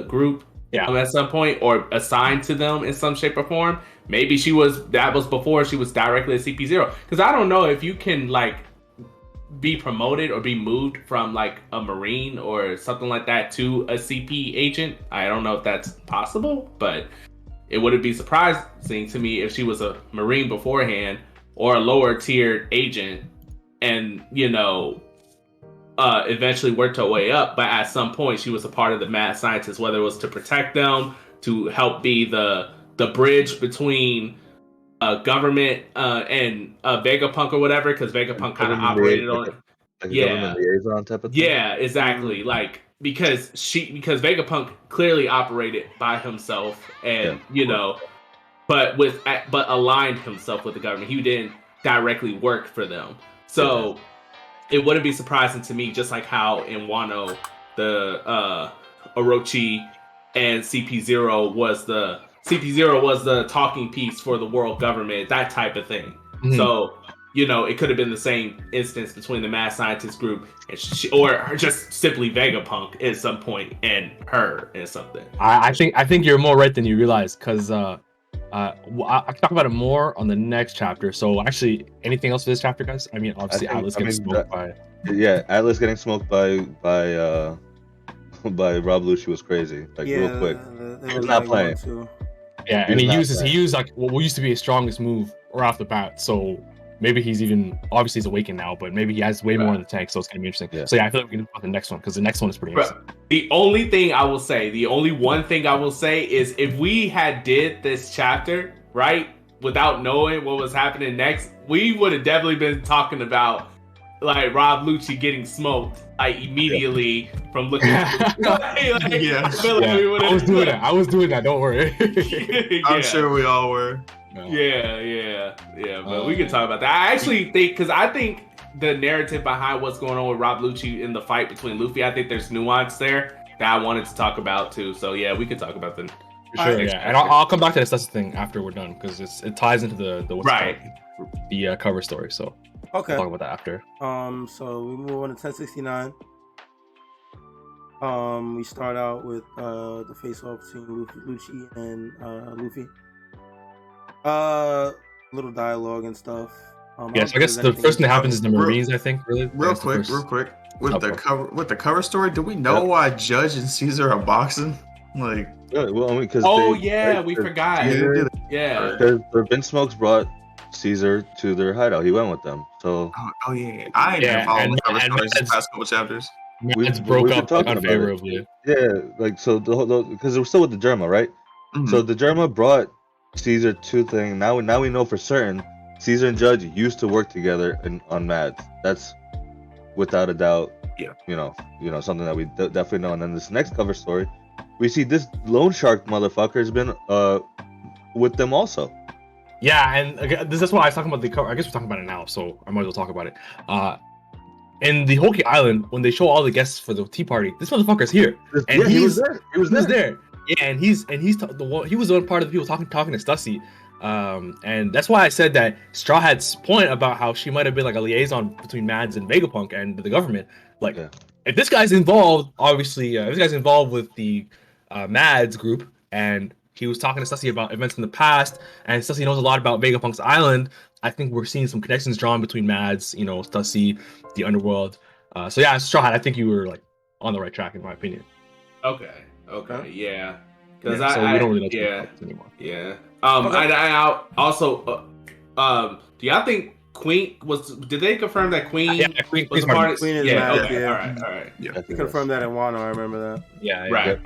group. Yeah. At some point, or assigned to them in some shape or form. Maybe that was before she was directly a CP0. Because I don't know if you can like be promoted or be moved from like a Marine or something like that to a CP agent. I don't know if that's possible, but it wouldn't be surprising to me if she was a Marine beforehand or a lower tiered agent and, eventually worked her way up. But at some point she was a part of the mad scientists, whether it was to protect them, to help be the bridge between government and Vegapunk or whatever, because Vegapunk kind of operated on liaison type of thing. Yeah, exactly. Like because Vegapunk clearly operated by himself and but aligned himself with the government. He didn't directly work for them. So it wouldn't be surprising to me, just like how in Wano the Orochi and CP0 was the talking piece for the world government, that type of thing. Mm-hmm. So, it could have been the same instance between the mad scientist group and or just simply Vegapunk at some point and her and something. I think you're more right than you realize, because I can talk about it more on the next chapter. So actually, anything else for this chapter, guys? I mean, obviously, Atlas getting smoked by. Yeah, Atlas getting smoked by Rob Lucci was crazy. Like real quick. He was not playing. Yeah, and he used like what used to be his strongest move right off the bat. So maybe he's obviously he's awakened now, but maybe he has way more in the tank. So it's gonna be interesting. Yeah. So yeah, I feel like we can talk about the next one because the next one is pretty interesting. The only one thing I will say is if we had did this chapter right without knowing what was happening next, we would have definitely been talking about like Rob Lucci getting smoked like immediately from looking at I was doing that, don't worry. I'm sure we all were. No. Yeah, but we can talk about that. I actually think the narrative behind what's going on with Rob Lucci in the fight between Luffy, I think there's nuance there that I wanted to talk about too. So yeah, we can talk about them. For sure, yeah. And I'll come back to this. That's the thing after we're done, because it ties into the cover story. So okay, we'll talk about that after. So we move on to 1069. We start out with the face-off between Lucci and Luffy. Little dialogue and stuff. So I guess the first thing that happens is the Marines. I think real quick with the cover story. Do we know why Judge and Caesar are boxing? Like, well, I mean, because we forgot. Because Vince Smokes brought Caesar to their hideout. He went with them. So I ain't been following the cover stories the past couple chapters. It's broke up unfavorably. Yeah, like so because we're still with the Germa, right? Mm-hmm. So the Germa brought Caesar to thing. Now we know for certain Caesar and Judge used to work together on Mads. That's without a doubt. Yeah. Something that we definitely know. And then this next cover story, we see this loan shark motherfucker has been with them also. Yeah, and again, this is why I was talking about the cover. I guess we're talking about it now, so I might as well talk about it. In the Hoki Island, when they show all the guests for the tea party, this motherfucker's here, and he was there. He was there. Yeah, and he was the one part of the people talking to Stussy. And that's why I said that Straw Hat's point about how she might have been like a liaison between Mads and Vegapunk and the government. Like, if this guy's involved, obviously, if this guy's involved with the Mads group, and he was talking to Stussy about events in the past, and Stussy knows a lot about Vegapunk's island, I think we're seeing some connections drawn between Mads, Stussy, the underworld. So yeah, Straw Hat, I think you were like on the right track in my opinion. Okay, yeah. Because so we don't really know anymore. Yeah. I also, do y'all think Queen did they confirm that Queen? Yeah, Queen was part of, Queen is yeah, Mads, okay, yeah. all right. Yeah, He confirmed that in Wano. I remember that. Yeah, right.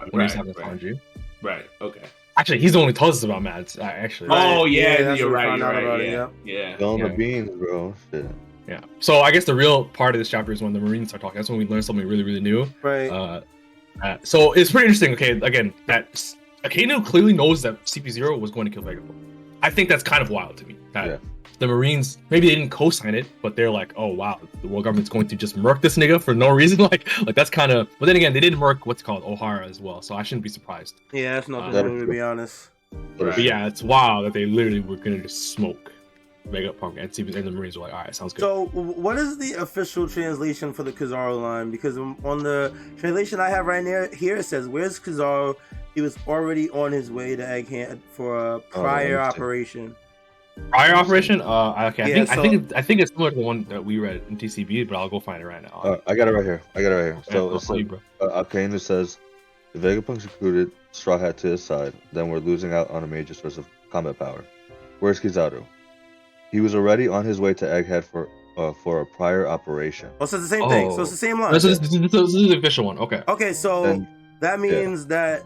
Right. Okay. Actually, he's the one who tells us about Mads. Actually. Oh yeah, that's you're what we right. found out about it, Yeah. On the beans, bro. Shit. Yeah. So I guess the real part of this chapter is when the Marines start talking. That's when we learn something really, really new. Right. So it's pretty interesting. Okay, again, that Akainu clearly knows that CP0 was going to kill Vegapunk. I think that's kind of wild to me. That the Marines, maybe they didn't co-sign it, but they're like, oh wow, the world government's going to just murk this nigga for no reason. Like that's kind of. But then again, they did murk what's called O'Hara as well, so I shouldn't be surprised. Yeah, that's nothing new, to be honest. But yeah, it's wild that they literally were gonna just smoke Vegapunk and CP, and the Marines were like, all right, sounds good. So, what is the official translation for the Kizaru line? Because on the translation I have right here, it says, "Where's Kizaru? He was already on his way to Egghead for a prior operation." Prior operation? Okay. Yeah, I think it's similar to the one that we read in TCB, but I'll go find it right now. I got it right here. So it's like, Akainu says, if Vegapunk's recruited Straw Hat to his side, then we're losing out on a major source of combat power. Where's Kizaru? He was already on his way to Egghead for a prior operation. Oh, so it's the same thing. So it's the same line. This is the official one. Okay. Okay, so that means that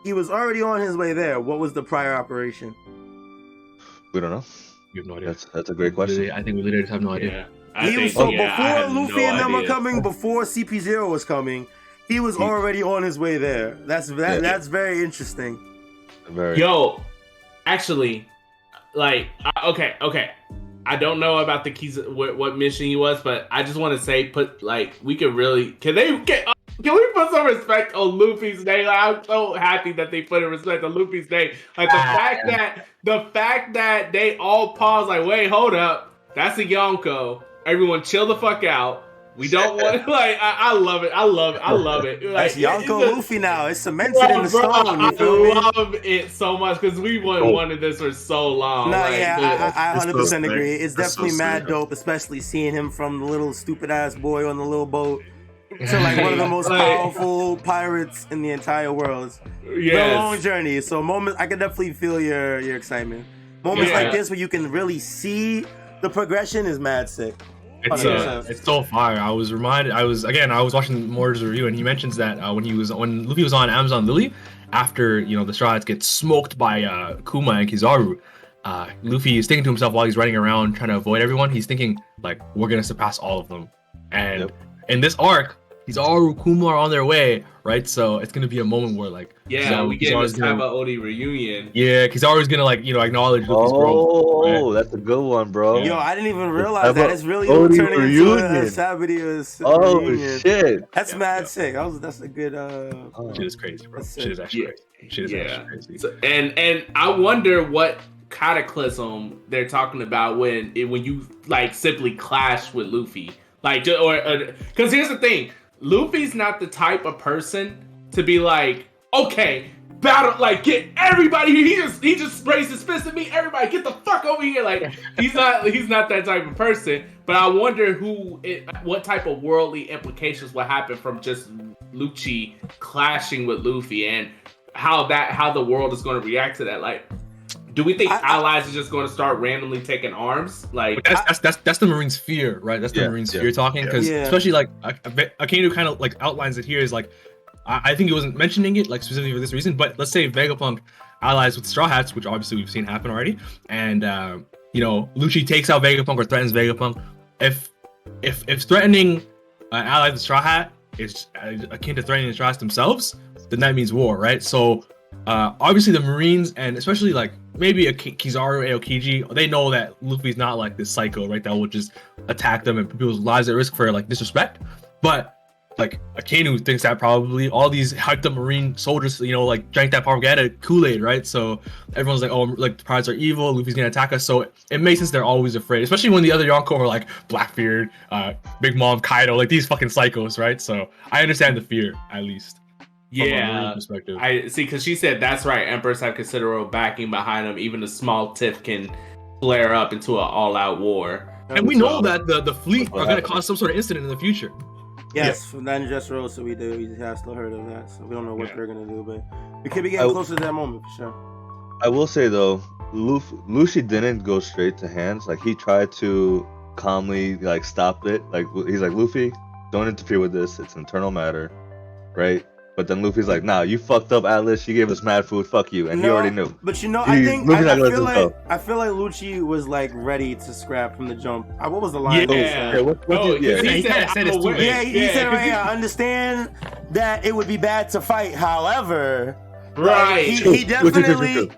he was already on his way there. What was the prior operation? We don't know. We have no idea. That's a great question. I think we literally have no idea. Before Luffy and them were coming, before CP0 was coming, he was already on his way there. That's very interesting. Yo, actually, like, okay. I don't know about the keys, what mission he was, but I just want to say, we could really, can we put some respect on Luffy's name? Like, I'm so happy that they put in respect on Luffy's name. Like the fact that they all pause, like, wait, hold up, that's a Yonko. Everyone, chill the fuck out. We don't want I love it. I love it. Like, that's Yonko Luffy now. It's cemented in the stone. You feel me? I love it so much because we wanted this for so long. No, I 100% agree. It's definitely mad dope, especially seeing him from the little stupid ass boy on the little boat to like one of the most powerful pirates in the entire world. It's been a long journey. So moments, I can definitely feel your excitement. Moments like this where you can really see the progression is mad sick. It's so fire. I was watching Moore's review, and he mentions that when Luffy was on Amazon Lily, after the Straw Hats get smoked by Kuma and Kizaru, Luffy is thinking to himself while he's running around trying to avoid everyone. He's thinking like, we're gonna surpass all of them. And in this arc, Kizaru, Kuma are on their way, right? So it's gonna be a moment where like, we get this type of Odi reunion. Yeah, Kizaru's gonna acknowledge Luffy's growth. Right? Oh, that's a good one, bro. Yo, I didn't even realize that. It's really turning into a Sabaody reunion. Shit. That's mad sick. That's a good. Shit is crazy, bro. Shit is actually crazy. Shit is actually crazy. So, and I wonder what cataclysm they're talking about when you like simply clash with Luffy, because here's the thing. Luffy's not the type of person to be like, okay, battle, like get everybody here. He just raised his fist at me. Everybody, get the fuck over here. Like he's not that type of person. But I wonder what type of worldly implications will happen from just Lucci clashing with Luffy and how the world is going to react to that. Like, do we think allies are just going to start randomly taking arms? Like that's the Marines' fear, right? That's the Marines' fear talking, because especially like Akainu kind of like outlines it here is like, I think he wasn't mentioning it like specifically for this reason, but let's say Vegapunk allies with Straw Hats, which obviously we've seen happen already, and Lucci takes out Vegapunk or threatens Vegapunk. If threatening allies with Straw Hat is akin to threatening the Straw Hats themselves, then that means war, right? So obviously the Marines, and especially like maybe a Kizaru, Aokiji, they know that Luffy's not like this psycho, right? That will just attack them and put people's lives at risk for like disrespect. But like Akainu thinks that probably all these hyped up Marine soldiers, you know, like drank that propaganda Kool-Aid, right? So everyone's like, oh, like the pirates are evil, Luffy's gonna attack us. So it makes sense they're always afraid, especially when the other Yonko are like Blackbeard, Big Mom, Kaido, like these fucking psychos, right? So I understand the fear, at least. Yeah, perspective. I see, because she said that's right. Emperors have considerable backing behind them. Even a small tiff can flare up into an all-out war. And we know that the fleet are going to cause some sort of incident in the future. Yes, from that just rose, so we have still heard of that. So we don't know what they're going to do, but we could be getting closer to that moment for sure. I will say though, Lucy didn't go straight to hands. Like he tried to calmly like stop it. Like he's like, Luffy, don't interfere with this. It's an internal matter, right? But then Luffy's like, nah, you fucked up Atlas. She gave us mad food. Fuck you. And he already knew. But you know, I feel like Lucci was like ready to scrap from the jump. What was the line? Yeah. He said right here, I understand that it would be bad to fight. However, right. He definitely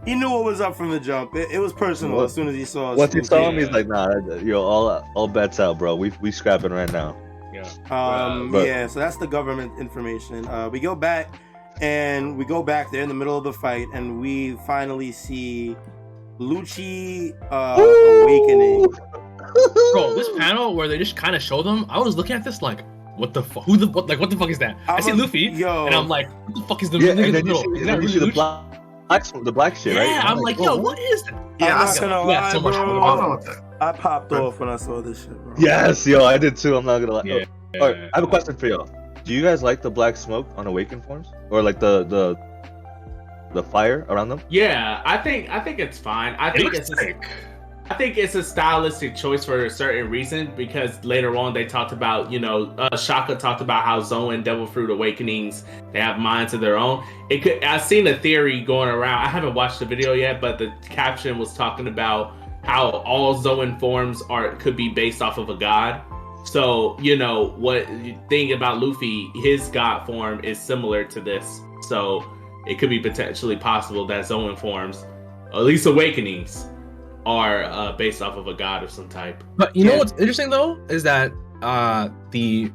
he knew what was up from the jump. It was personal as soon as he saw us. Once he saw him, he's like, nah, yo, all bets out, bro. We scrapping right now. So that's the government information. We go back there in the middle of the fight, and we finally see Lucci awakening. Bro, this panel where they just kind of show them, I was looking at this like, what the fuck? What the fuck is that? I see Luffy, and I'm like, what the fuck is the nigga in the middle? Is that really the black shit, right? Yeah, I'm like, yo, what is that? Yeah, I'm not gonna lie, so much bro. I popped off when I saw this shit, bro. Yes, yo, I did too. I'm not gonna lie. Yeah. All right, I have a question for y'all. Do you guys like the black smoke on awakened forms, or like the fire around them? Yeah, I think it's fine. I think it's a stylistic choice for a certain reason, because later on they talked about, Shaka talked about how Zoan and Devil Fruit Awakenings, they have minds of their own. I've seen a theory going around. I haven't watched the video yet, but the caption was talking about how all Zoan forms could be based off of a god. So, what you think about Luffy, his god form is similar to this. So it could be potentially possible that Zoan forms, or at least awakenings, are based off of a god of some type. But you know what's interesting though is that the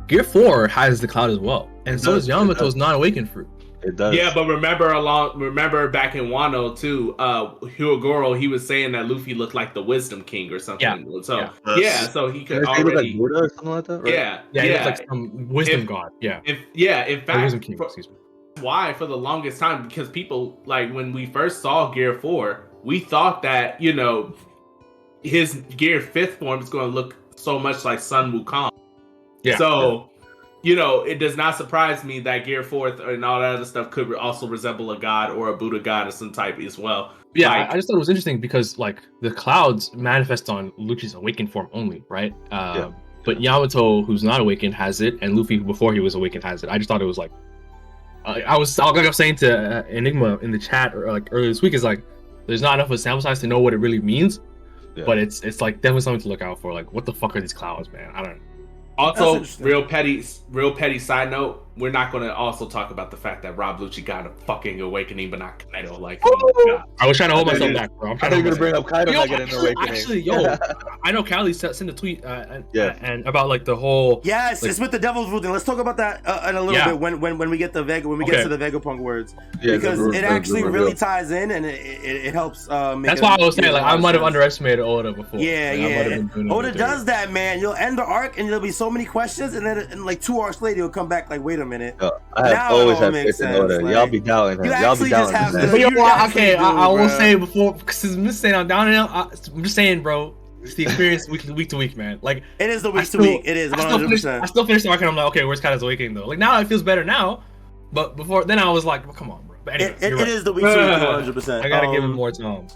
Gear 4 has the cloud as well, and so does Yamato's non-awakened fruit. It does. Yeah, but remember back in Wano too, Hyogoro, he was saying that Luffy looked like the Wisdom King or something. Yeah. So so he could already already like Buddha or something like that, right? Yeah, he looks like some wisdom god. Yeah. In fact, Wisdom King, excuse me. Why for the longest time, because people, like, when we first saw Gear 4, we thought that, his Gear 5th form is going to look so much like Sun Wukong. Yeah. So, it does not surprise me that Gear 4th and all that other stuff could also resemble a god or a Buddha god of some type as well. Yeah, I just thought it was interesting because, like, the clouds manifest on Lucci's awakened form only, right? But Yamato, who's not awakened, has it, and Luffy, who before he was awakened, has it. I just thought it was like, I was saying to Enigma in the chat earlier this week, is like, there's not enough of a sample size to know what it really means, but it's like definitely something to look out for. Like, what the fuck are these clouds, man? I don't know. Also, real petty side note, we're not going to also talk about the fact that Rob Lucci got a fucking awakening, but not Kaido. Like, oh my God. I was trying to hold myself back, bro. I think you're gonna bring up Kaido not getting an awakening. Actually, I know Callie sent a tweet and about like the whole. Yes, it's with the Devil's Root thing. Let's talk about that in a little bit when we get to Vega, get to the Vegapunk words, because it actually really ties in and it helps. That's why I was saying, like, I might have underestimated Oda before. Yeah. Oda does that, man. You'll end the arc and there'll be so many questions, and then like 2 arcs later you'll come back like, wait a minute. I have always had faith in Oda. Y'all be doubting him. Y'all be doubting him. But I will say before, because I'm just saying I'm down and out. I'm just saying, bro. It's the experience week to week, man. Like, it is the week to week. It is 100%. I still finished the arc and I'm like, okay, where's Kaido's awakening though? Like, now it feels better now, but before then I was like, well, come on, bro. But anyway, it is the week to week 100%. I gotta give him more time.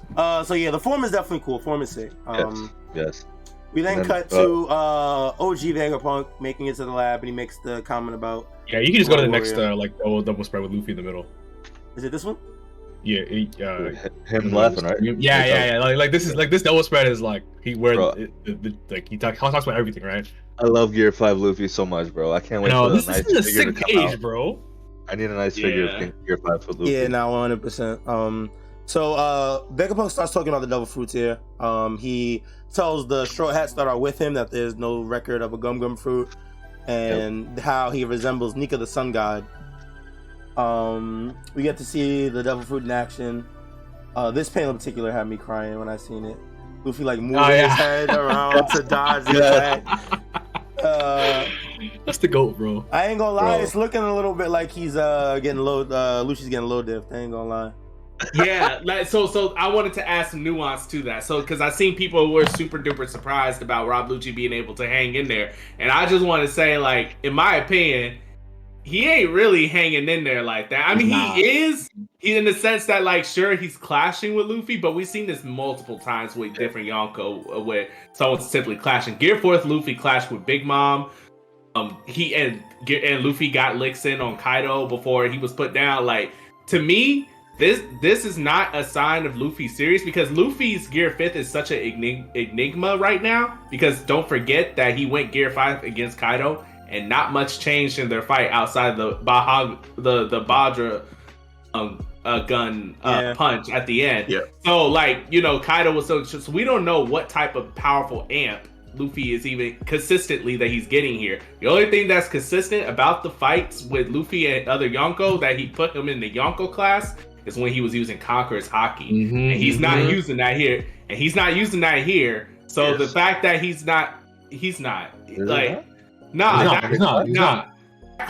So yeah, the form is definitely cool. Form is sick. Yes. We then cut to OG Vegapunk making it to the lab, and he makes the comment about. Yeah, you can just go to the next like double spread with Luffy in the middle. Is it this one? Yeah, him laughing, right? Yeah. Like this double spread is like he talks about everything, right? I love Gear 5 Luffy so much, bro. I can't wait for this the nice is a figure sick to come page, out. bro. I need a nice figure of Gear 5 for Luffy. Yeah, now 100%. So Vegapunk starts talking about the devil fruits here. He tells the straw hats that are with him that there's no record of a gum fruit, and how he resembles Nika the sun god. We get to see the devil fruit in action. This panel in particular had me crying when I seen it. Luffy like moving his head around to dodge the attack. That's the GOAT, bro. I ain't gonna lie, it's looking a little bit like he's getting low. Lucci's getting low diff. I ain't gonna lie. Yeah, like so I wanted to add some nuance to that. So because I seen people who were super duper surprised about Rob Lucci being able to hang in there, and I just want to say, like, in my opinion, he ain't really hanging in there like that. I mean, he is in the sense that, like, sure, he's clashing with Luffy, but we've seen this multiple times with different Yonko, where someone's simply clashing. Gear 4th Luffy clashed with Big Mom. He and Luffy got licks in on Kaido before he was put down. Like, to me, this is not a sign of Luffy serious, because Luffy's Gear 5th is such an enigma right now, because don't forget that he went Gear 5 against Kaido and not much changed in their fight outside the Badra gun punch at the end. Yeah. So, like, you know, Kaido was so we don't know what type of powerful amp Luffy is even consistently that he's getting here. The only thing that's consistent about the fights with Luffy and other Yonko that he put him in the Yonko class is when he was using Conqueror's Haki. And he's not using that here. And he's not using that here. So the fact that he's not like, he's not.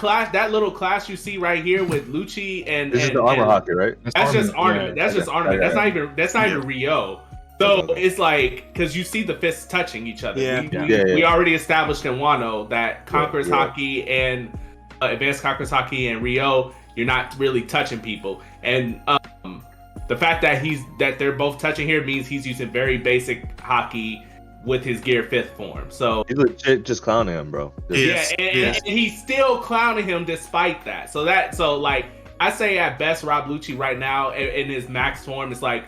That little class you see right here with Lucci and this is the armor Haki, right? That's just armament. That's just armament. That's not even Ryo. So it's like, because you see the fists touching each other. We already established in Wano that Conqueror's Haki and Advanced Conqueror's Haki and Ryo, you're not really touching people. And the fact that they're both touching here means he's using very basic Haki with his Gear 5th form. So he's legit just clowning him, bro. And he's still clowning him despite that. So like, I say at best, Rob Lucci right now in his max form is like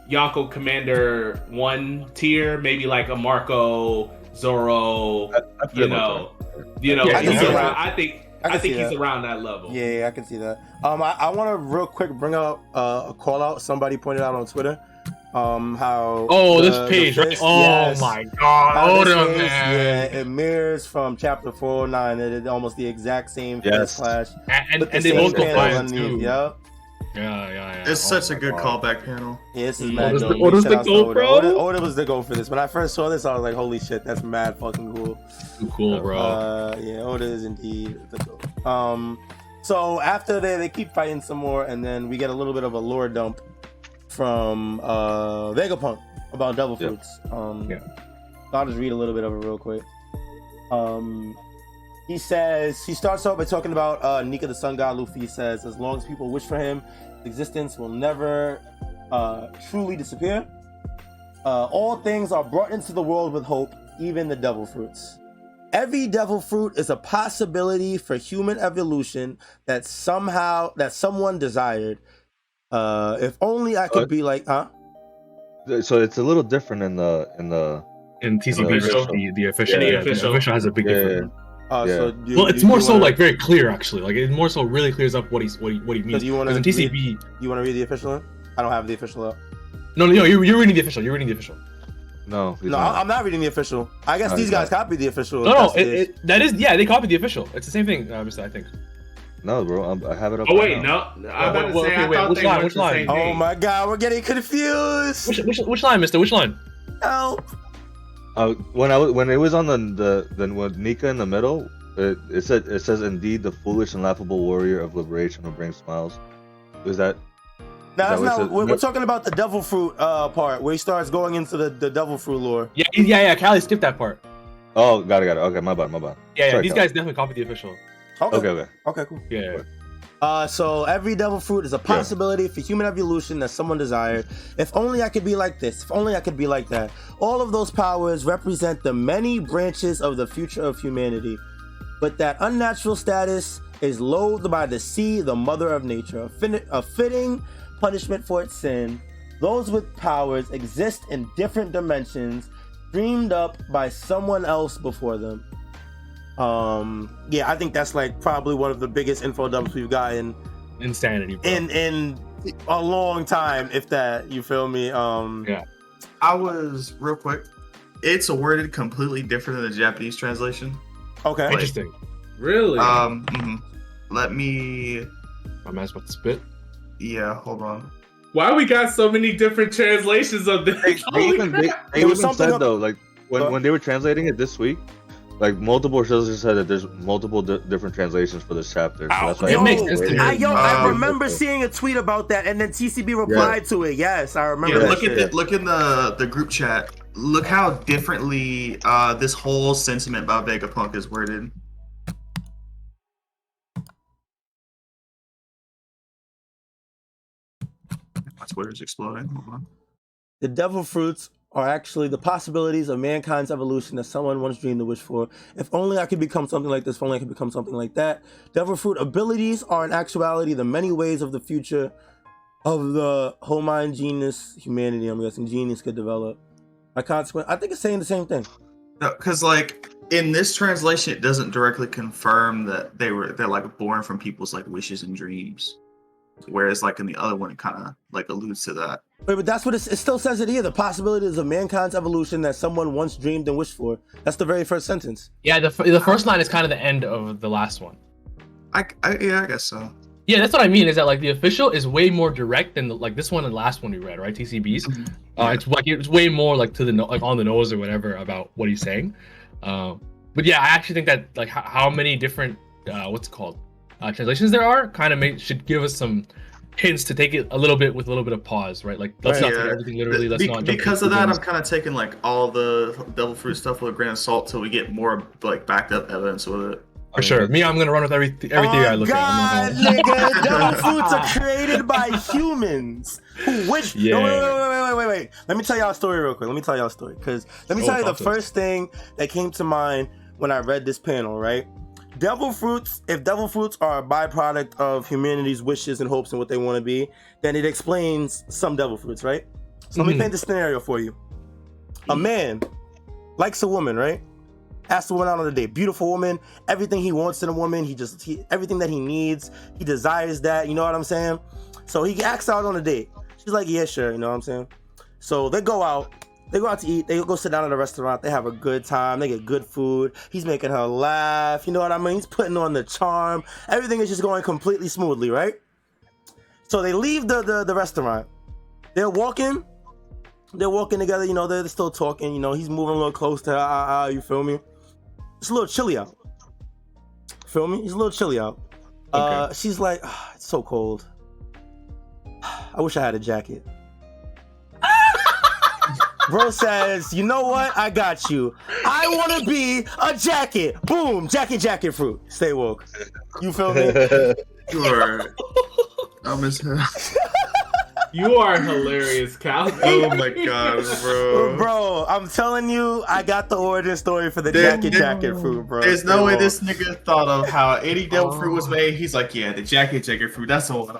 Yonko Commander 1 tier, maybe like a Marco, Zoro, I think he's around that level. Yeah, I can see that. I want to real quick bring up a call out. Somebody pointed out on Twitter. How this page, right? My god, man. Yeah, it mirrors from chapter 409. It is almost the exact same clash. And they both go fire too. Yep. Yeah. It's such a good callback panel. Yeah, this is mad dope. Oda's the goal, bro. Oda was the goal for this. When I first saw this, I was like, holy shit, that's mad fucking cool. Cool, bro. Yeah, Oda is indeed the goal. So after they keep fighting some more, and then we get a little bit of a lore dump from Vegapunk about devil fruits. I'll just read a little bit of it real quick. He starts out by talking about Nika the sun god. Luffy says, as long as people wish for him, his existence will never truly disappear. All things are brought into the world with hope, even the devil fruits. Every devil fruit is a possibility for human evolution that someone desired. If only I could be like, So it's a little different in TCP. The official has a big difference. It's more so like very clear, actually. Like, it more so really clears up what he means. So do you want to in TCP? You want to read the official one? I don't have the official up. No, you're reading the official. No, I'm not reading the official. I guess these guys copied the official. They copied the official. It's the same thing, Mr. I think. No, bro, I have it up. Oh wait, no. I'm about to say, which line? Oh my god, we're getting confused. Which line, Mister? Which line? Help. When it was on with Nika in the middle, it says indeed the foolish and laughable warrior of liberation will bring smiles. Is that? We're talking about the devil fruit part where he starts going into the devil fruit lore. Yeah. Callie skipped that part. Oh, got it. Okay, my bad. Yeah. Sorry, these guys definitely copied the official. Okay, cool. Yeah. So every devil fruit is a possibility for human evolution that someone desired. If only I could be like this. If only I could be like that. All of those powers represent the many branches of the future of humanity. But that unnatural status is loathed by the sea, the mother of nature. A fitting punishment for its sin. Those with powers exist in different dimensions, dreamed up by someone else before them. Yeah, I think that's like probably one of the biggest info dumps we've gotten Insanity, bro. in a long time, if that, you feel me? Yeah. I was real quick. It's worded completely different than the Japanese translation. Okay. Interesting. Really? Let me. My man's about to spit. Yeah, hold on. Why we got so many different translations of this? They There was even something said up- though, like when they were translating it this week, like multiple sources said that there's multiple different translations for this chapter. So that's why It makes sense to me. I remember seeing a tweet about that, and then TCB replied to it. Yes, I remember. Yeah, that look in the group chat. Look how differently this whole sentiment about Vegapunk is worded. My Twitter's exploding. Hold on. The devil fruits are actually the possibilities of mankind's evolution that someone once dreamed to wish for. If only I could become something like this, if only I could become something like that. Devil fruit abilities are in actuality the many ways of the future of the homogeneous humanity. I'm guessing genius could develop. By consequence, I think it's saying the same thing. Because like in this translation, it doesn't directly confirm that they're like born from people's like wishes and dreams. Whereas like in the other one, it kind of like alludes to that. Wait, but that's what it still says it here. The possibilities of mankind's evolution that someone once dreamed and wished for. That's the very first sentence. Yeah, the first line is kind of the end of the last one. Yeah, I guess so. Yeah, that's what I mean. Is that like the official is way more direct than like this one and the last one we read, right? TCBs. It's like it's way more like to the like on the nose or whatever about what he's saying. But yeah, I actually think that like how many different what's it called translations there are kind of should give us some hints to take it a little bit with a little bit of pause, right? Like let's not take everything literally. Let's not jump because of that. I'm kind of taking like all the devil fruit stuff with a grain of salt till we get more like backed up evidence with it. For sure. Me, I'm gonna run with every theory I look God, at. nigga, devil fruits are created by humans who wish. Yeah. No, wait. Let me tell y'all a story real quick. Because let me tell you the first thing that came to mind when I read this panel, right? Devil fruits, if devil fruits are a byproduct of humanity's wishes and hopes and what they want to be, then it explains some devil fruits, right? So let me paint the scenario for you. A man likes a woman, right? Asks the woman out on a date. Beautiful woman, everything he wants in a woman, everything that he needs, he desires that, you know what I'm saying? So he asks out on a date. She's like, yeah, sure, you know what I'm saying? So they go out to eat, they go sit down at a restaurant, they have a good time, they get good food, he's making her laugh, you know what I mean? He's putting on the charm, everything is just going completely smoothly, right? So they leave the restaurant. They're walking together, you know, they're still talking, you know, he's moving a little close to her, you feel me? It's a little chilly out. Feel me? It's a little chilly out. Okay. She's like, it's so cold. I wish I had a jacket. Bro says, you know what? I got you. I want to be a jacket. Boom. Jacket fruit. Stay woke. You feel me? Sure. I miss her. You are hilarious, Cal. Oh my god, bro. Bro, I'm telling you, I got the origin story for the jacket fruit, bro. There's no way this nigga thought of how any devil fruit was made. He's like, yeah, the jacket fruit. That's the one.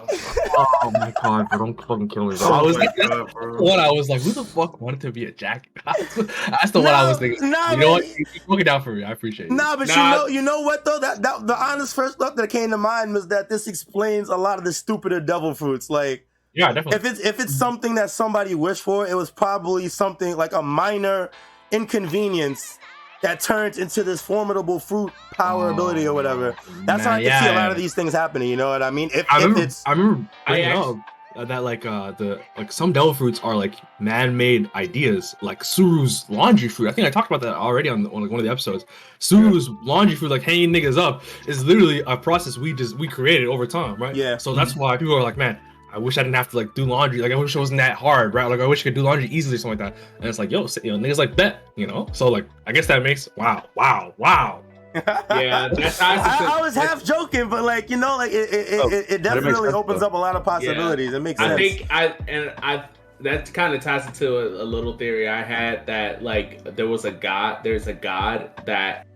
Oh my god, bro, don't fucking kill me. Bro. Oh I was my like, God, bro. one. I was like, who the fuck wanted to be a jacket? That's the one I was thinking. You know what? You look it down for me. I appreciate it. You know what though? That the honest first thought that came to mind was that this explains a lot of the stupider devil fruits. Like, yeah, definitely. If it's something that somebody wished for, it was probably something like a minor inconvenience that turned into this formidable fruit power ability or whatever. That's how I can see a lot of these things happening. You know what I mean? I remember bringing up that like some devil fruits are like man-made ideas, like Suru's laundry fruit. I think I talked about that already on like one of the episodes. Suru's laundry fruit, like hanging niggas up, is literally a process we created over time, right? Yeah. So that's why people are like, man, I wish I didn't have to like do laundry. Like I wish it wasn't that hard, right? Like I wish I could do laundry easily or something like that. And it's like, yo, niggas like bet, you know? So like, I guess that makes wow. Yeah, that's I was half joking, but like, you know, like it definitely opens up a lot of possibilities. Yeah. It makes sense. I think that kind of ties into a little theory I had that like there's a god that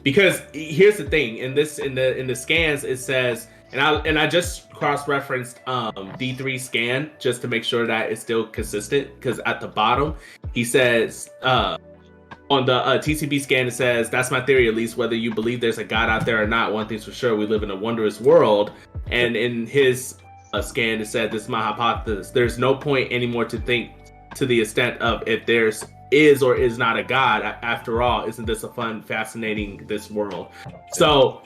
because here's the thing in the scans it says and I just cross-referenced D3 scan just to make sure that it's still consistent because at the bottom he says on the TCB scan, it says, "That's my theory, at least. Whether you believe there's a God out there or not, one thing's for sure: we live in a wondrous world." And in his scan, it said, "This is my hypothesis. There's no point anymore to think to the extent of if there's is or is not a God. After all, isn't this a fun, fascinating this world?" So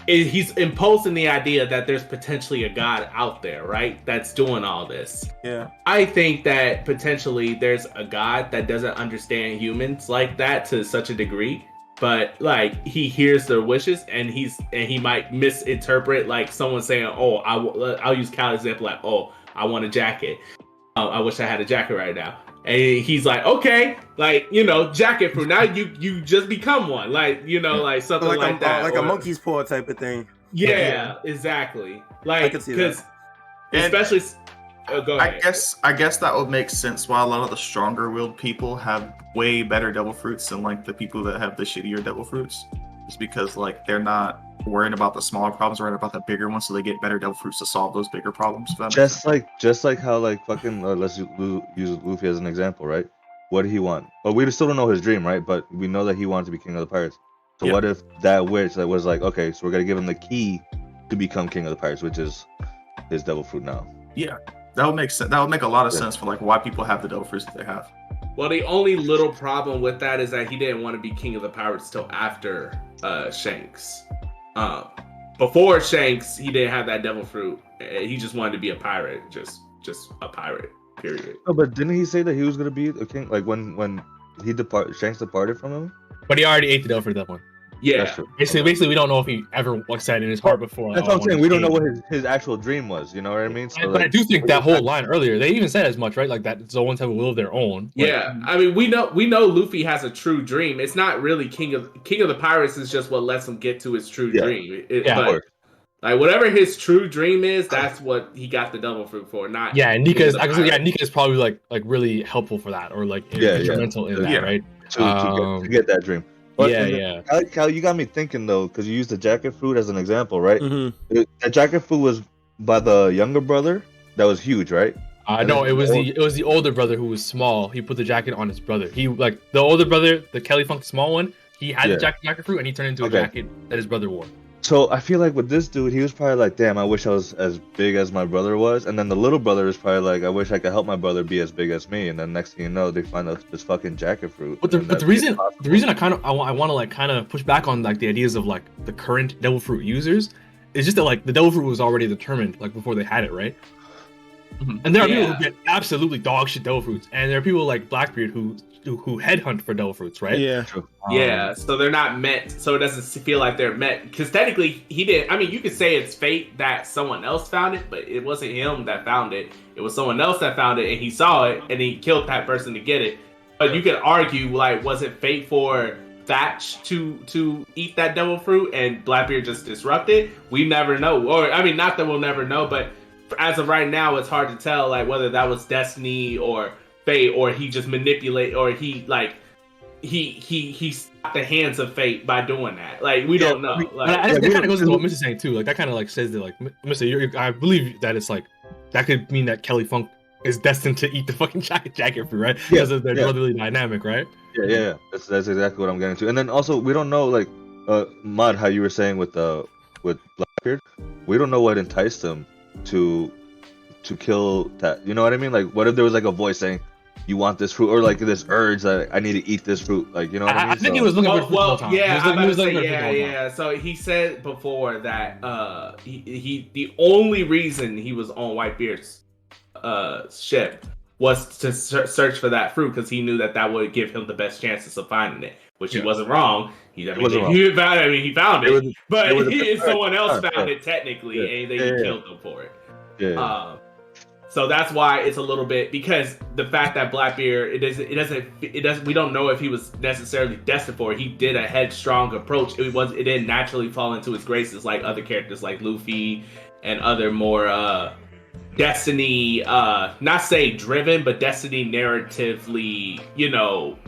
he's imposing the idea that there's potentially a God out there, right? That's doing all this. Yeah. I think that potentially there's a God that doesn't understand humans like that to such a degree, but like he hears their wishes and he might misinterpret like someone saying, "Oh, I'll use Cal's example, like, oh, I want a jacket. I wish I had a jacket right now." And he's like, "Okay, like, you know, jacket fruit. Now you just become one, like, you know, like something like that, like a monkey's paw type of thing." Yeah, exactly. Like, I can see that. Especially. Go ahead. I guess that would make sense why a lot of the stronger willed people have way better devil fruits than like the people that have the shittier devil fruits. Just because like they're not worrying about the smaller problems, worrying about the bigger ones, so they get better devil fruits to solve those bigger problems. Just like how like fucking let's use Luffy as an example, right? What did he want? Well, we still don't know his dream, right? But we know that he wanted to be king of the pirates. So what if that witch that was like, okay, so we're gonna give him the key to become king of the pirates, which is his devil fruit now. Yeah, that would make sense. That would make a lot of sense for like why people have the devil fruits that they have. Well, the only little problem with that is that he didn't want to be king of the pirates till after Shanks. Before Shanks, he didn't have that devil fruit. He just wanted to be a pirate, just a pirate. Period. No, but didn't he say that he was gonna be a king? Like when Shanks departed from him? But he already ate the devil fruit at that point. Yeah. Basically, we don't know if he ever said in his heart before. That's what I'm saying. We don't know what his actual dream was. You know what I mean? So, but I do think that whole line earlier, they even said as much, right? Like that Zoans have a will of their own. Yeah, I mean, we know Luffy has a true dream. It's not really king of the pirates. Is just what lets him get to his true dream. But, like whatever his true dream is, that's what he got the devil fruit for. Not Nika is probably like really helpful for that, or like instrumental in that, right? To get that dream. But Cal, you got me thinking though, because you used the jacket fruit as an example, right? Mm-hmm. That jacket fruit was by the younger brother that was huge, right? No, it was the older brother who was small. He put the jacket on his brother. He like the older brother, the Kelly Funk small one. He had the jacket fruit, and he turned into a jacket that his brother wore. So I feel like with this dude, he was probably like, "Damn, I wish I was as big as my brother was." And then the little brother is probably like, "I wish I could help my brother be as big as me." And then next thing you know, they find out this fucking jacket fruit. But the reason I want to like kind of push back on like the ideas of like the current devil fruit users is just that like the devil fruit was already determined like before they had it, right? Mm-hmm. And there are people who get absolutely dog shit devil fruits, and there are people like Blackbeard who headhunt for devil fruits, right? Yeah. Yeah, so they're not met, so it doesn't feel like they're met. Because technically, he didn't. I mean, you could say it's fate that someone else found it, but it wasn't him that found it. It was someone else that found it, and he saw it, and he killed that person to get it. But you could argue, like, was it fate for Thatch to eat that devil fruit, and Blackbeard just disrupted? We never know. Or, I mean, not that we'll never know, but as of right now, it's hard to tell, like, whether that was destiny or fate, or he just manipulate, or he stopped the hands of fate by doing that. Like, we don't know. Like, that kind of goes into what Mr. saying too. Like, that kind of like says that, like, Mr. I believe that it's like that could mean that Kelly Funk is destined to eat the fucking jacket fruit, right? Because of their brotherly dynamic, right? Yeah. That's exactly what I'm getting to. And then also, we don't know, like, Mud, how you were saying with Blackbeard, we don't know what enticed him to kill that. You know what I mean? Like, what if there was like a voice saying, "You want this fruit," or like this urge that I need to eat this fruit? Like, you know what I mean? I think he was looking for the whole time. So he said before that he the only reason he was on Whitebeard's ship was to search for that fruit, because he knew that would give him the best chances of finding it. Which he wasn't wrong. He found it. But someone else found it technically, and they killed him for it. Yeah. So that's why it's a little bit, because the fact that Blackbeard, it doesn't. We don't know if he was necessarily destined for it. He did a headstrong approach. It didn't naturally fall into his graces like other characters like Luffy and other more destiny, not say driven, but destiny narratively,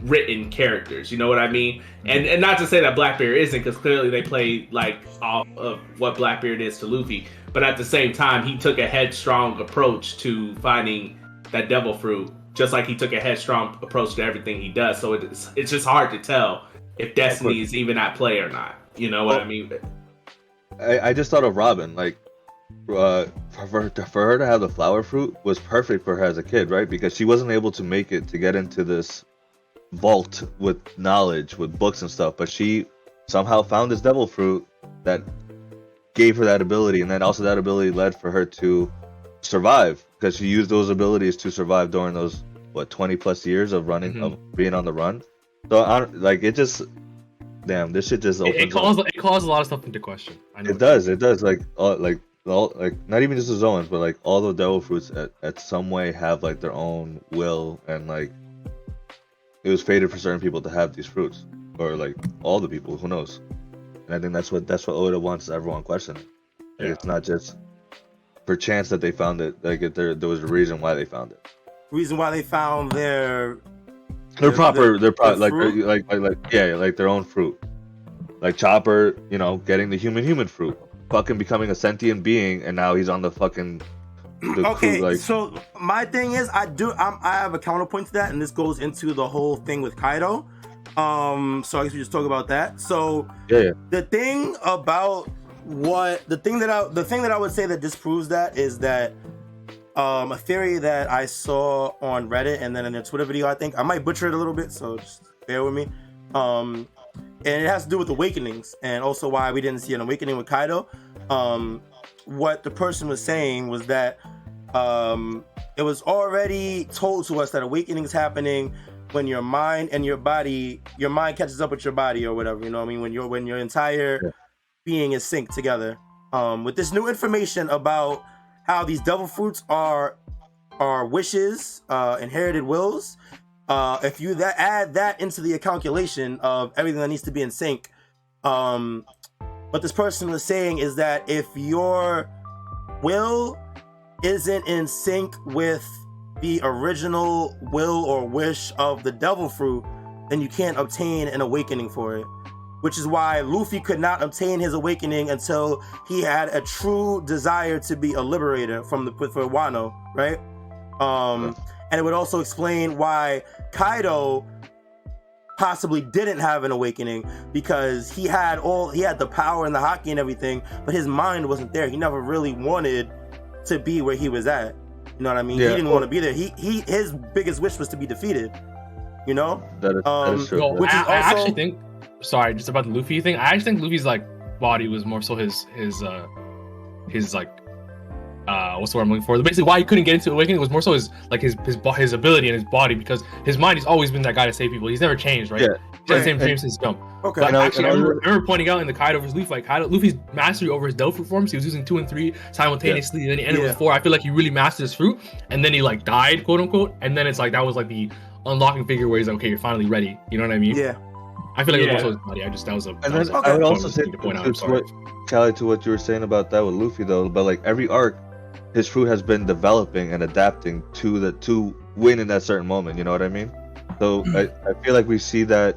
written characters. You know what I mean? And not to say that Blackbeard isn't, because clearly they play like off of what Blackbeard is to Luffy. But at the same time, he took a headstrong approach to finding that devil fruit just like he took a headstrong approach to everything he does. So it's just hard to tell if destiny is even at play or not. You know what I mean? I just thought of Robin, like, for her to have the flower fruit was perfect for her as a kid, right? Because she wasn't able to make it to get into this vault with knowledge, with books and stuff, but she somehow found this devil fruit that gave her that ability, and then also that ability led for her to survive, because she used those abilities to survive during those 20 plus years of running, of being on the run. So like, it just, damn, this shit just opens it calls a lot of stuff into question. I know it does like not even just the Zoans, but like all the devil fruits at some way have like their own will, and like it was fated for certain people to have these fruits, or like all the people, who knows. And I think that's what Oda wants everyone questioning. Like, it's not just per chance that they found it. Like there was a reason why they found it. Reason why they found their proper fruit? like their own fruit. Like Chopper, you know, getting the human fruit, fucking becoming a sentient being, and now he's on the fucking okay, crew, like, so my thing is, I have a counterpoint to that, and this goes into the whole thing with Kaido. So I guess we just talk about that. So the thing about the thing that I would say that disproves that is that a theory that I saw on Reddit and then in a Twitter video, I think I might butcher it a little bit, so just bear with me. And it has to do with awakenings, and also why we didn't see an awakening with Kaido. What the person was saying was that it was already told to us that awakening is happening when your mind and your mind catches up with your body or whatever, you know what I mean? When your entire being is synced together. With this new information about how these devil fruits are wishes, inherited wills, if you add that into the calculation of everything that needs to be in sync, what this person was saying is that if your will isn't in sync with the original will or wish of the devil fruit, then you can't obtain an awakening for it. Which is why Luffy could not obtain his awakening until he had a true desire to be a liberator for Wano, right? And it would also explain why Kaido possibly didn't have an awakening, because he had the power and the haki and everything, but his mind wasn't there. He never really wanted to be where he was at. You know what I mean? He didn't want to be there. His biggest wish was to be defeated. You know? That is true. Well, I actually think, sorry, just about the Luffy thing. I actually think Luffy's like body was more so his like what's the word I'm looking for? Basically, why he couldn't get into awakening was more so his ability and his body, because his mind has always been that guy to save people. He's never changed, right? Yeah. He's had the same dream since jump. Okay. But I remember pointing out in the Kaido vs. Luffy, like Luffy's mastery over his devil fruit forms, he was using 2 and 3 simultaneously, and then he ended with 4. I feel like he really mastered his fruit, and then he like died, quote unquote, and then it's like that was like the unlocking figure where he's like, okay, you're finally ready. You know what I mean? Yeah. I feel like it was also his body. I would also say to what you were saying about that with Luffy though, but like every arc, his fruit has been developing and adapting to win in that certain moment. You know what I mean? So I feel like we see that,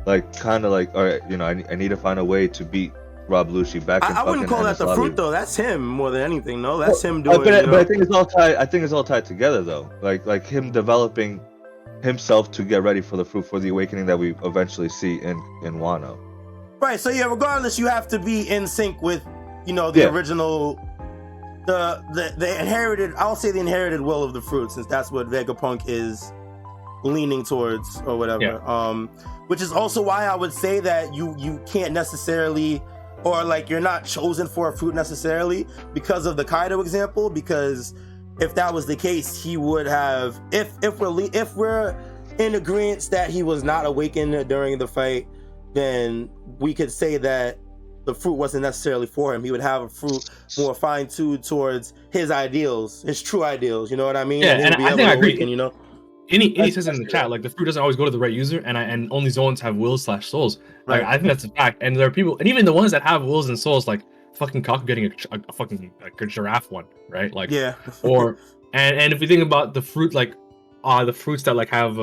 like, kind of like, all right, you know, I need to find a way to beat Rob Lucci back. I wouldn't call that the fruit though. That's him more than anything. No, that's him doing. But I think it's all tied. I think it's all tied together though. Like him developing himself to get ready for the fruit, for the awakening that we eventually see in Wano. Right. So yeah, regardless, you have to be in sync with, you know, the original, the inherited. I'll say the inherited will of the fruit, since that's what Vegapunk is leaning towards or whatever. Yeah. Which is also why I would say that you can't necessarily, or like you're not chosen for a fruit necessarily because of the Kaido example, because if that was the case, he would have, if we're in agreement that he was not awakened during the fight, then we could say that the fruit wasn't necessarily for him. He would have a fruit more fine-tuned towards his ideals, his true ideals, you know what I mean? Yeah, and I think I agree. You know? Any says in the chat, like, the fruit doesn't always go to the right user, and only Zoans have wills/souls. Like, I think that's a fact. And there are people, and even the ones that have wills and souls, like fucking Kaku getting a fucking like a giraffe one, right? Like, yeah. Or and if we think about the fruit, like the fruits that like have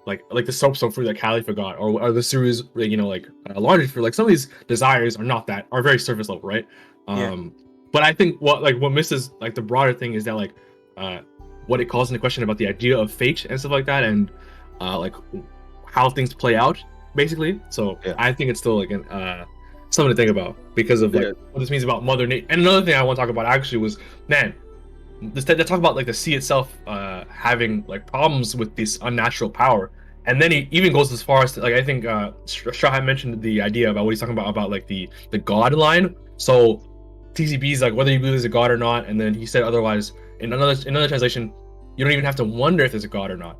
like the soapstone fruit that Callie forgot, or the series, you know, like larger fruit, like some of these desires are very surface level, right? But I think what misses like the broader thing is that like what it calls into question about the idea of fate and stuff like that, and like how things play out, basically. So I think it's still like something to think about because of like what this means about Mother Nature. And another thing I want to talk about actually was, man, they talk about like the sea itself having like problems with this unnatural power. And then he even goes as far as to, like, I think Strawhat mentioned the idea about what he's talking about like the god line. So TCB's like whether you believe there's a god or not, and then he said otherwise in another translation, you don't even have to wonder if there's a god or not.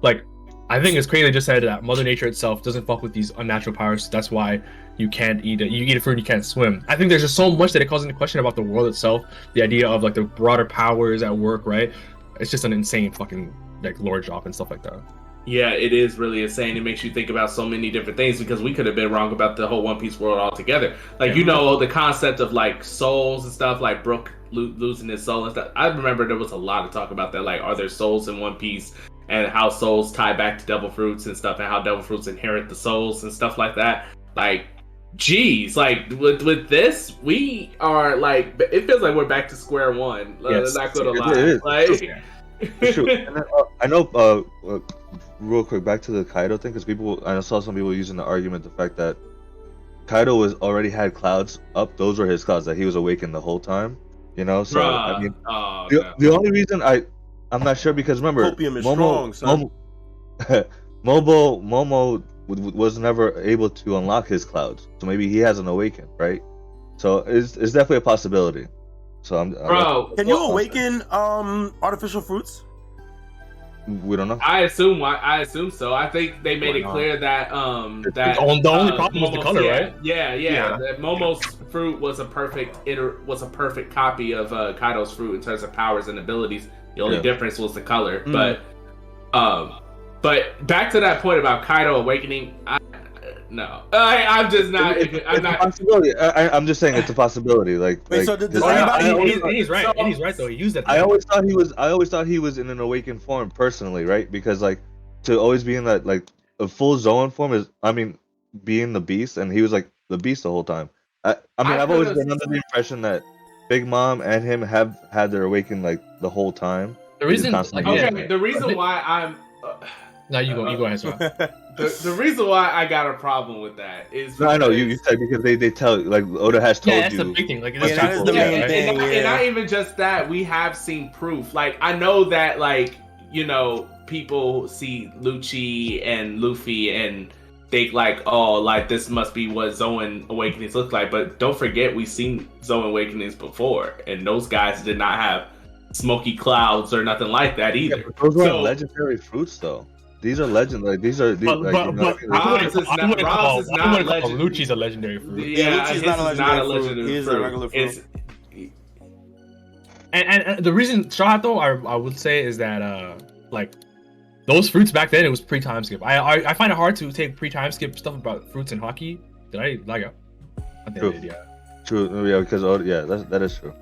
Like I think it's crazy they just said that Mother Nature itself doesn't fuck with these unnatural powers. So that's why you can't eat it. You eat a fruit, you can't swim. I think there's just so much that it calls into question about the world itself, the idea of like the broader powers at work, right? It's just an insane fucking like lore drop and stuff like that. Yeah, it is really insane. It makes you think about so many different things because we could have been wrong about the whole One Piece world altogether. Like, you know, the concept of like souls and stuff, like Brook losing his soul and stuff. I remember there was a lot of talk about that. Like, are there souls in One Piece and how souls tie back to devil fruits and stuff, and how devil fruits inherit the souls and stuff like that. Like, geez, like with this, we are like, it feels like we're back to square one. Yes, Not gonna lie. it is. Like, True. And then, I know. Real quick, back to the Kaido thing, because I saw some people using the argument the fact that Kaido already had clouds up. Those were his clouds that he was awakened the whole time. You know, so I mean, the only reason I'm not sure, because remember, Opium is strong, son. Momo was never able to unlock his clouds, so maybe he hasn't awakened, right? So it's definitely a possibility. So can you awaken artificial fruits? We don't know. I assume so. I think they made it clear that that the only problem was the color, right? Yeah. That Momo's fruit was a perfect copy of Kaido's fruit in terms of powers and abilities. The only difference was the color. But back to that point about Kaido awakening, I'm just not. It's a possibility. I'm just saying it's a possibility. He's right. And he's right though. He used that. I always thought he was in an awakened form personally, right? Because like to always be in that like a full Zoan form is, I mean, being the beast, and he was like the beast the whole time. I've always been under the impression that Big Mom and him have had their awaken like the whole time. The reason, the reason why I'm. No, you go ahead, sir. The reason why I got a problem with that is I know you said because they tell, like, Oda has told you. Yeah, that's the big thing. Like, that is the main thing. And not even just that, we have seen proof. Like, I know that, like, you know, people see Lucci and Luffy and think like, oh, like this must be what Zoan Awakenings look like. But don't forget, we've seen Zoan Awakenings before, and those guys did not have smoky clouds or nothing like that either. Yeah, but those were legendary fruits, though. These are legend. Like these are. Robs is not legend. Lucci's a legendary fruit. Yeah, Lucci's not a legendary fruit. He is a regular fruit. And the reason Strawhat though, I would say is that like those fruits back then, it was pre-time skip. I find it hard to take pre-time skip stuff about fruits in hockey. Did I like it? I think I did, yeah. True. Yeah, because that is true.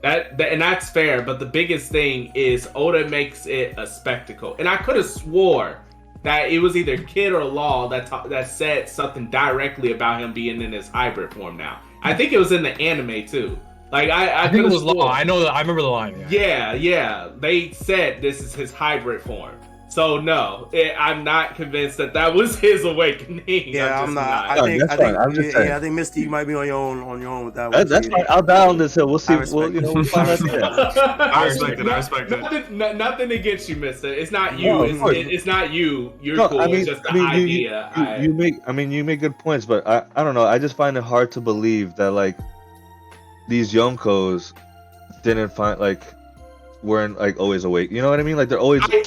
And that's fair, but the biggest thing is Oda makes it a spectacle. And I could have swore that it was either Kid or Law that said something directly about him being in his hybrid form now. I think it was in the anime too. Like I think it was Law. I know that. I remember the line. Yeah. They said this is his hybrid form. So no, I'm not convinced that was his awakening. Yeah, I'm not. I think Misty, you might be on your own with that one. That's fine. I'll die on this hill. We'll see. We'll find out there. I respect it. Nothing against you, Mister. It's not you. It's not you. You're cool. It's just the idea. You make good points, but I don't know. I just find it hard to believe that like these Yonkos didn't find like. Weren't like always awake, you know what I mean? Like they're always. I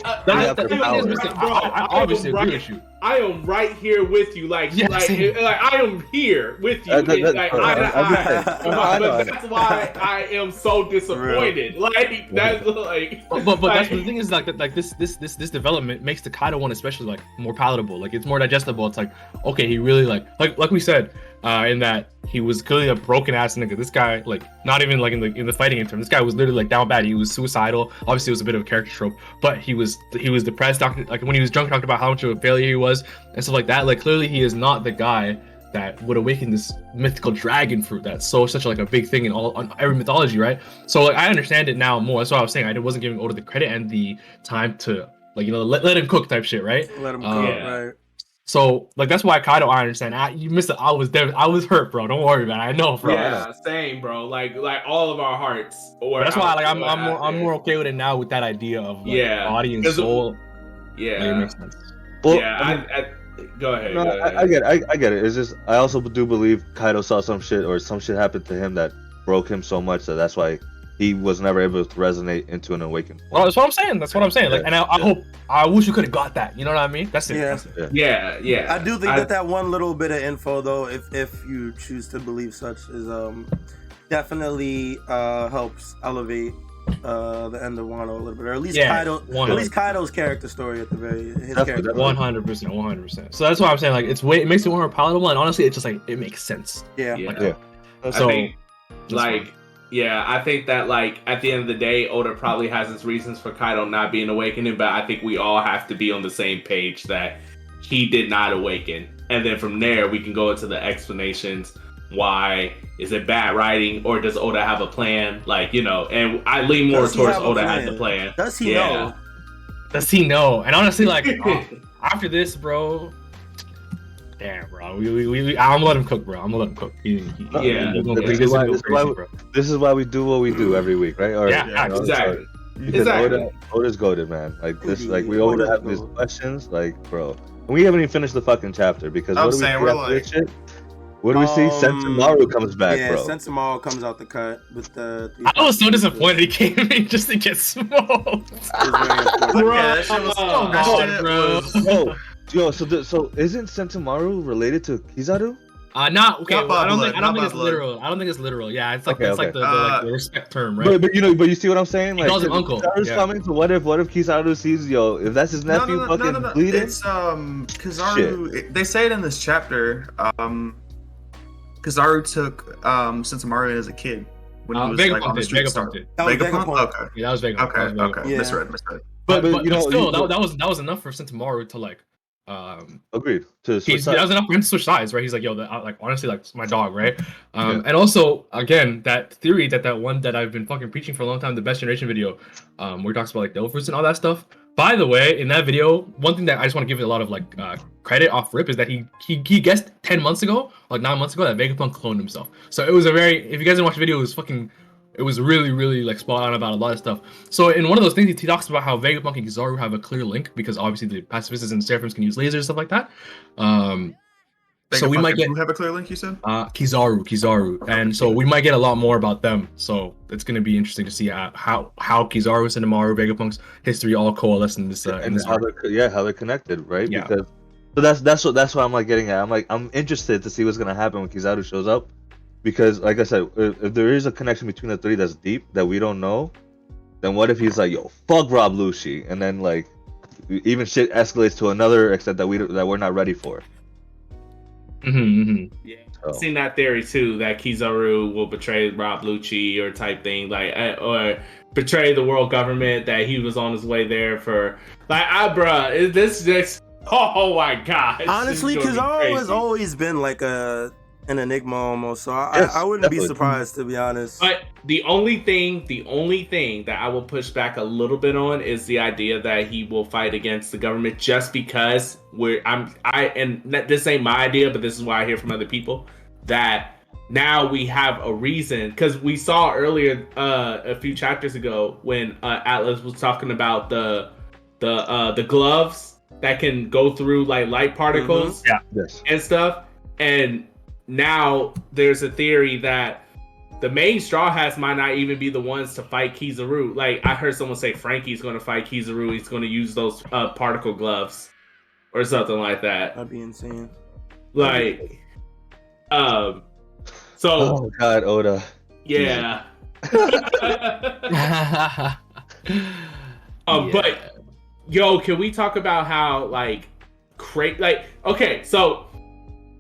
obviously agree with you. I am right here with you, like I am here with you. But that's why I am so disappointed. Like that's like. But that's the thing is like this development makes the Kaido one especially like more palatable. Like it's more digestible. It's like okay, he really like we said. In that he was clearly a broken ass nigga. This guy, like, not even like in the fighting in terms. This guy was literally like down bad. He was suicidal. Obviously, it was a bit of a character trope, but he was depressed. Like when he was drunk, talked about how much of a failure he was and stuff like that. Like clearly, he is not the guy that would awaken this mythical dragon fruit that's such like a big thing in on every mythology, right? So like I understand it now more. That's what I was saying. I wasn't giving Oda the credit and the time to like let him cook type shit, right? Let him cook, right? So like that's why Kaido, I understand. You missed it. I was hurt, bro. Don't worry, man. I know, bro. Yeah, same, bro. Like all of our hearts. But that's why like I'm more okay with it now with that idea of like, body and soul. Yeah, like, it makes sense. Well, yeah. Go ahead. No, go ahead. I get it. It's just I also do believe Kaido saw some shit or some shit happened to him that broke him so much that that's why he was never able to resonate into an awakened form. Well, that's what I'm saying. That's what I'm saying. Like, and I wish you could have got that. You know what I mean? That's it. Yeah. Yeah. I do think that one little bit of info, though, if you choose to believe such, is definitely helps elevate the end of Wano a little bit, or at least Kaido's character story at the very his character. 100%. So that's why I'm saying like it makes it more palatable, and honestly, it's just like it makes sense. Yeah. So I think that like at the end of the day, Oda probably has his reasons for Kaido not being awakening, but I think we all have to be on the same page that he did not awaken, and then from there we can go into the explanations. Why is it bad writing, or does Oda have a plan? Like, and I lean more towards Oda has a plan. Does he know? Does he know? And honestly, like after this, bro, damn, bro, I'm gonna let him cook, bro. I'm gonna let him cook. This is why we do what we do every week, right? Or, exactly. Because Oda's goated, man. Like this, like we always have these questions, like, bro. We haven't even finished the fucking chapter because what do we see after this shit? What do we see? Sentomaru comes back, bro. Yeah, Sentomaru comes out the cut with the. I was so disappointed he came in just to get smoked. That shit was bro. Yo, so isn't Sentomaru related to Kizaru? Not okay. I don't think it's literal. I don't think it's literal. Yeah, it's like the respect term, right? But you see what I'm saying? Like, calls him uncle. Kizaru's coming. So what if Kizaru sees if that's his nephew fucking bleeding? It's Kizaru. They say it in this chapter. Kizaru took Sentomaru as a kid when he was on the street. Vegapunk. Okay. Yeah, that was Vegapunk. Okay. Yeah. Misread. But still, that was enough for Sentomaru to like. Agreed. That was enough for him to switch sides, right? He's like, yo, like honestly, like it's my dog, right? And also, again, that theory that one that I've been fucking preaching for a long time, the Best Generation video, where he talks about like devil fruits and all that stuff. By the way, in that video, one thing that I just want to give it a lot of like credit off rip is that he guessed 10 months ago, like 9 months ago, that Vegapunk cloned himself. So it was if you guys didn't watch the video, it was really, really like spot on about a lot of stuff. So in one of those things, he talks about how Vegapunk and Kizaru have a clear link because obviously the pacifists and seraphims can use lasers and stuff like that. So we might have a clear link, you said? Kizaru, and so we might get a lot more about them. So it's going to be interesting to see how Kizaru, Sentomaru, Vegapunk's history all coalesce in this. And how they're connected, right? Yeah. Because that's what I'm like getting at. I'm interested to see what's gonna happen when Kizaru shows up, because like I said, if there is a connection between the three that's deep that we don't know, then what if he's like, yo, fuck Rob Lucci, and then like even shit escalates to another extent that we're not ready for. Yeah, I've seen that theory too, that Kizaru will betray Rob Lucci or type thing, like or betray the world government, that he was on his way there for like, bruh, this just oh my god. Honestly, Kizaru has always been like an enigma almost, so I wouldn't be surprised, to be honest. But the only thing that I will push back a little bit on is the idea that he will fight against the government, just because this ain't my idea, but this is why I hear from other people, that now we have a reason, because we saw earlier a few chapters ago when Atlas was talking about the gloves that can go through like light particles and stuff, and now there's a theory that the main Straw Hats might not even be the ones to fight Kizaru. Like, I heard someone say Frankie's going to fight Kizaru. He's going to use those particle gloves or something like that. That'd be insane. Like, so. Oh God, Oda. Yeah. But yo, can we talk about how like okay, so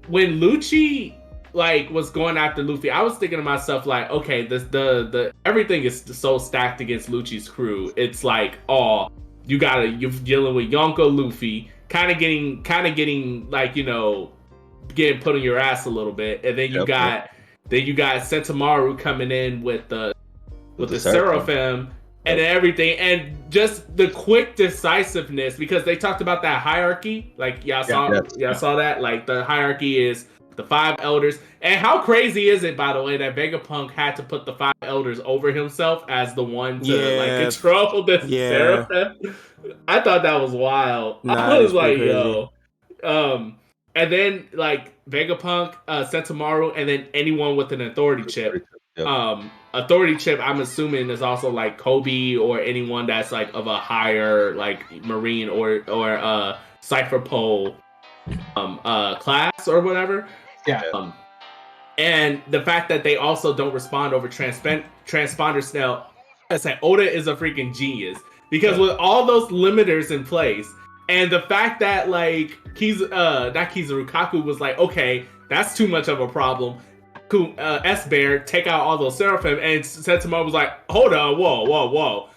when Lucci like was going after Luffy, I was thinking to myself like, okay, the everything is so stacked against Lucci's crew. It's like, you're dealing with Yonko Luffy, kind of getting like, getting put on your ass a little bit, and then you got Sentamaru coming in with the Seraphim and everything, and just the quick decisiveness, because they talked about that hierarchy. Like y'all saw that. Like the hierarchy is the 5 elders, and how crazy is it, by the way, that Vegapunk had to put the 5 elders over himself as the one to like control the Seraphim? I thought that was wild. I was like, yo. And then like Vegapunk, Sentamaru, and then anyone with an authority chip. Authority chip, I'm assuming, is also like Kobe or anyone that's like of a higher like Marine or Cypher Pole class or whatever. And the fact that they also don't respond over transponder snail, I said Oda is a freaking genius, because with all those limiters in place, and the fact that like Kaku was like, okay, that's too much of a problem. S-Bear, take out all those Seraphim, and Sentamaru was like, hold on, whoa.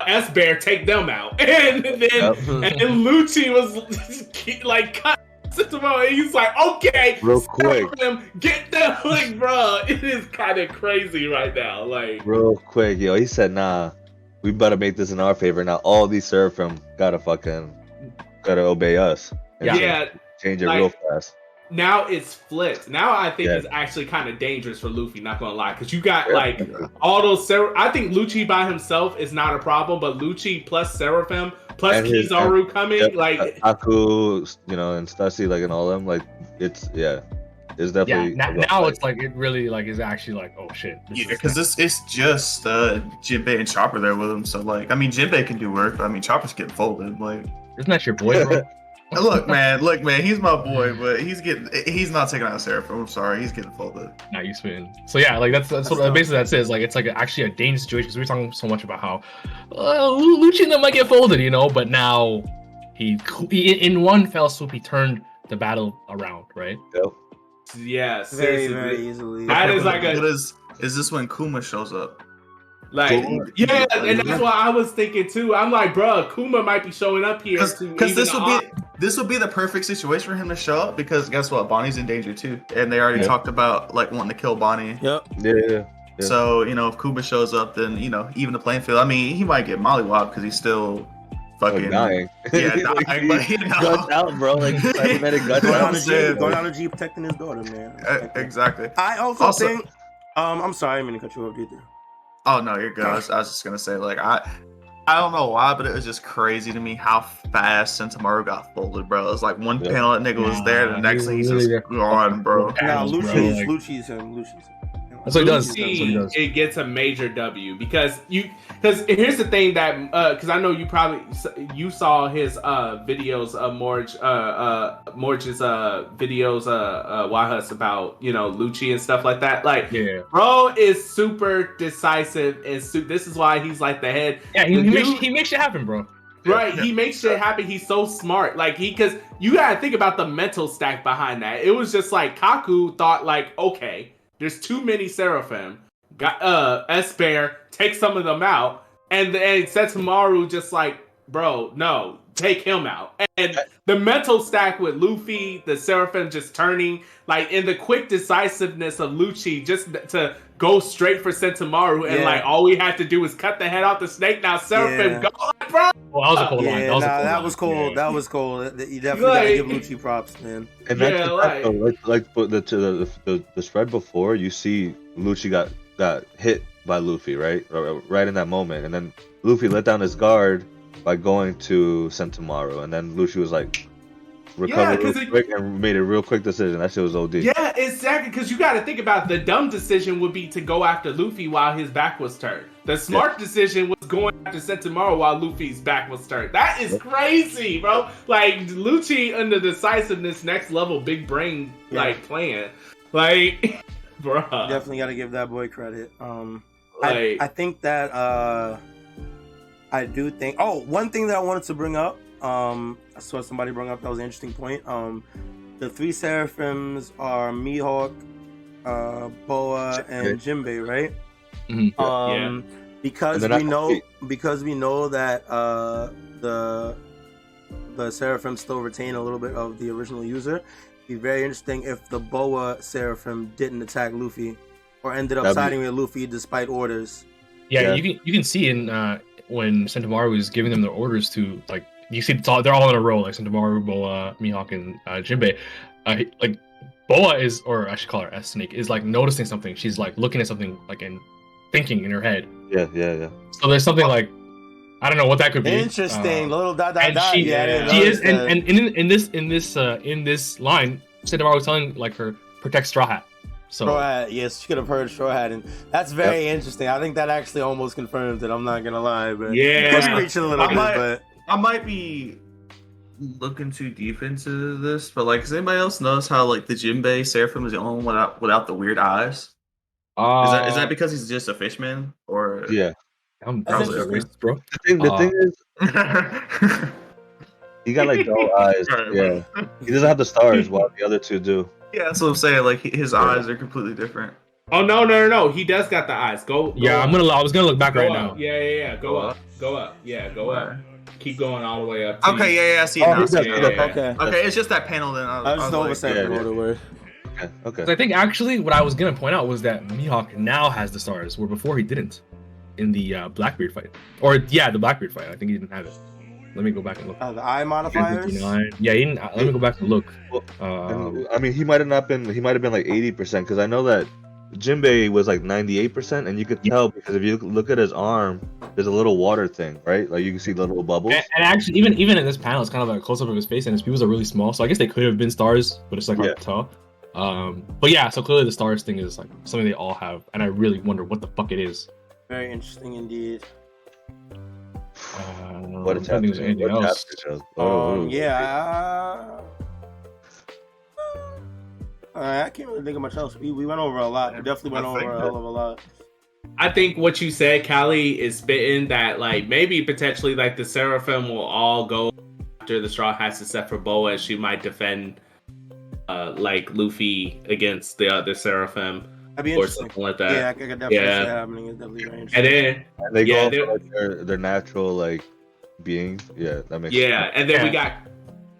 S-Bear, take them out. And then and Lucci was like, cut Sentamaru, and he's like, okay, real quick, get them, like, bro, it is kind of crazy right now, like, real quick, yo, he said, nah, we better make this in our favor. Now all these Seraphim gotta obey us. Change it, like, real fast. Now it's flipped. Now I think it's actually kind of dangerous for Luffy, not gonna lie, because you got like all those I think Lucci by himself is not a problem, but Lucci plus Seraphim plus Kizaru coming, like Aku, and Stussy, like, and all them, like, it's definitely now it's like it really like is actually like, oh shit. Because it's just Jinbei and Chopper there with him, so like, I mean, Jinbei can do work, but I mean, Chopper's getting folded, like. Isn't that your boy, bro? Look, man, he's my boy, but he's not taking out a Seraphim. I'm sorry, he's getting folded. Not you spin. So yeah, like that's what basically that says. Like it's like actually a dangerous situation, because we're talking so much about how Lucci and them might get folded, but now he in one fell swoop he turned the battle around, right? Yep. Yeah, very, very easily. That is like is this when Kuma shows up? Like, and that's what I was thinking too. I'm like, bro, Kuma might be showing up here because this would be the perfect situation for him to show up, because guess what, Bonnie's in danger too, and they already talked about like wanting to kill Bonnie. Yeah. So if Kuma shows up, then even the playing field. I mean, he might get mollywopped because he's still fucking dying. Yeah, dying, but guts out, bro. Like cybernetic guts out. Going on a Jeep protecting his daughter, man. Exactly. I also think. I'm sorry, I'm gonna cut you off, dude. Oh no, you're good. I was just gonna say, like, I don't know why, but it was just crazy to me how fast Sentamaru got folded, bro. It was like one panel that nigga was there, the next thing he's just gone, bro. Nah, Lucci's him. That's what he does. It gets a major W because here's the thing that because I know you saw his videos of Morge's videos YHuss about Lucci and stuff like that. Like, bro is super decisive, and this is why he's like the head. Yeah, he makes shit happen, bro. Right, he makes shit happen. He's so smart. Like because you gotta think about the mental stack behind that. It was just like Kaku thought like, okay, there's too many Seraphim. Got S-Bear, take some of them out. And then Sentamaru just like, bro, no, take him out. And the mental stack with Luffy, the Seraphim just turning, like in the quick decisiveness of Lucci just to go straight for Sentamaru, and like all we had to do was cut the head off the snake. Now Seraphim go, bro. Well, that was a cool line. That was cool. That was cool. You definitely gotta give Lucci props, man. And that's like the spread before, you see Lucci got hit by Luffy, right in that moment, and then Luffy let down his guard by going to Sentamaru, and then Lucci was like recovered real quick and made a real quick decision. That shit was OD. Yeah, exactly, because you got to think about the dumb decision would be to go after Luffy while his back was turned. The smart decision was going after Sentamaru while Luffy's back was turned. That is crazy, bro. Like Lucci under decisiveness, next level, big brain like plan. Like, bro. Definitely got to give that boy credit. I think that I do think. Oh, one thing that I wanted to bring up. I saw somebody bring up that was an interesting point. The 3 Seraphims are Mihawk, Boa, and Jinbei, right? Mm-hmm. Because we know that the Seraphim still retain a little bit of the original user. Be very interesting if the Boa Seraphim didn't attack Luffy, or ended up That'd be- siding with Luffy despite orders. Yeah, you can see in when Sentomaru is giving them their orders to, like, you see they're all in a row, like Sentomaru, Boa, Mihawk, and Jinbei. Like Boa is, or I should call her S Snake, is like noticing something. She's like looking at something, like, and thinking in her head. Yeah. So there's something like, I don't know what that could be. Interesting, little dot. And dot. she, Yeah, I didn't she is, notice that. and in this line, Sentomaru was telling like her protect Straw Hat. So Straw Hat, yes, she could have heard Straw Hat, and that's very interesting. I think that actually almost confirms it. I'm not gonna lie, but Yeah. reaching a little bit, but I might be looking too deep into this, but like, does anybody else notice how like the Jinbei Seraphim is the only one without the weird eyes? Is that because he's just a fishman, or Yeah. I'm That's racist, bro. The thing is, he got like dull eyes. Right, Yeah. He doesn't have the stars, while the other two do. Yeah, that's what I'm saying. Like his eyes are completely different. Oh no! He does got the eyes. Go. Yeah, up. I was gonna look back Go right up. now. Yeah. Go Go up. Go up. Yeah, go up. Keep going all the way up. Okay, yeah, I see it Oh, now. I he's see got- it now. okay. Okay, it's just that panel then. I was just like, oversight yeah, for yeah. order word. Okay. So I think actually what I was gonna point out was that Mihawk now has the stars, where before he didn't in the Blackbeard fight. Or yeah, the Blackbeard fight. I think he didn't have it. Let me go back and look. The eye modifiers. 59. Yeah, he didn't. Let me go back and look. And, I mean, he might have been like 80%, because I know that Jinbei was like 98%, and you could tell because if you look at his arm, there's a little water thing, right? Like you can see the little bubbles. And actually, even in this panel, it's kind of like a close up of his face, and his pupils are really small. So I guess they could have been stars, but it's like hard to tell. But yeah, so clearly the stars thing is like something they all have, and I really wonder what the fuck it is. Very interesting indeed. What a I think there's anything else. Yeah. I can't really think of much else. We went over a lot. We definitely went over a hell of a lot. I think what you said, Callie, is spitting that like maybe potentially like the Seraphim will all go after the Straw Hats except for Boa, as she might defend like Luffy against the other Seraphim. That'd be or interesting. something like that. Yeah, I could definitely see that happening. It's definitely very interesting. And then they yeah, go for like their natural like beings. Yeah, that makes sense. and then we got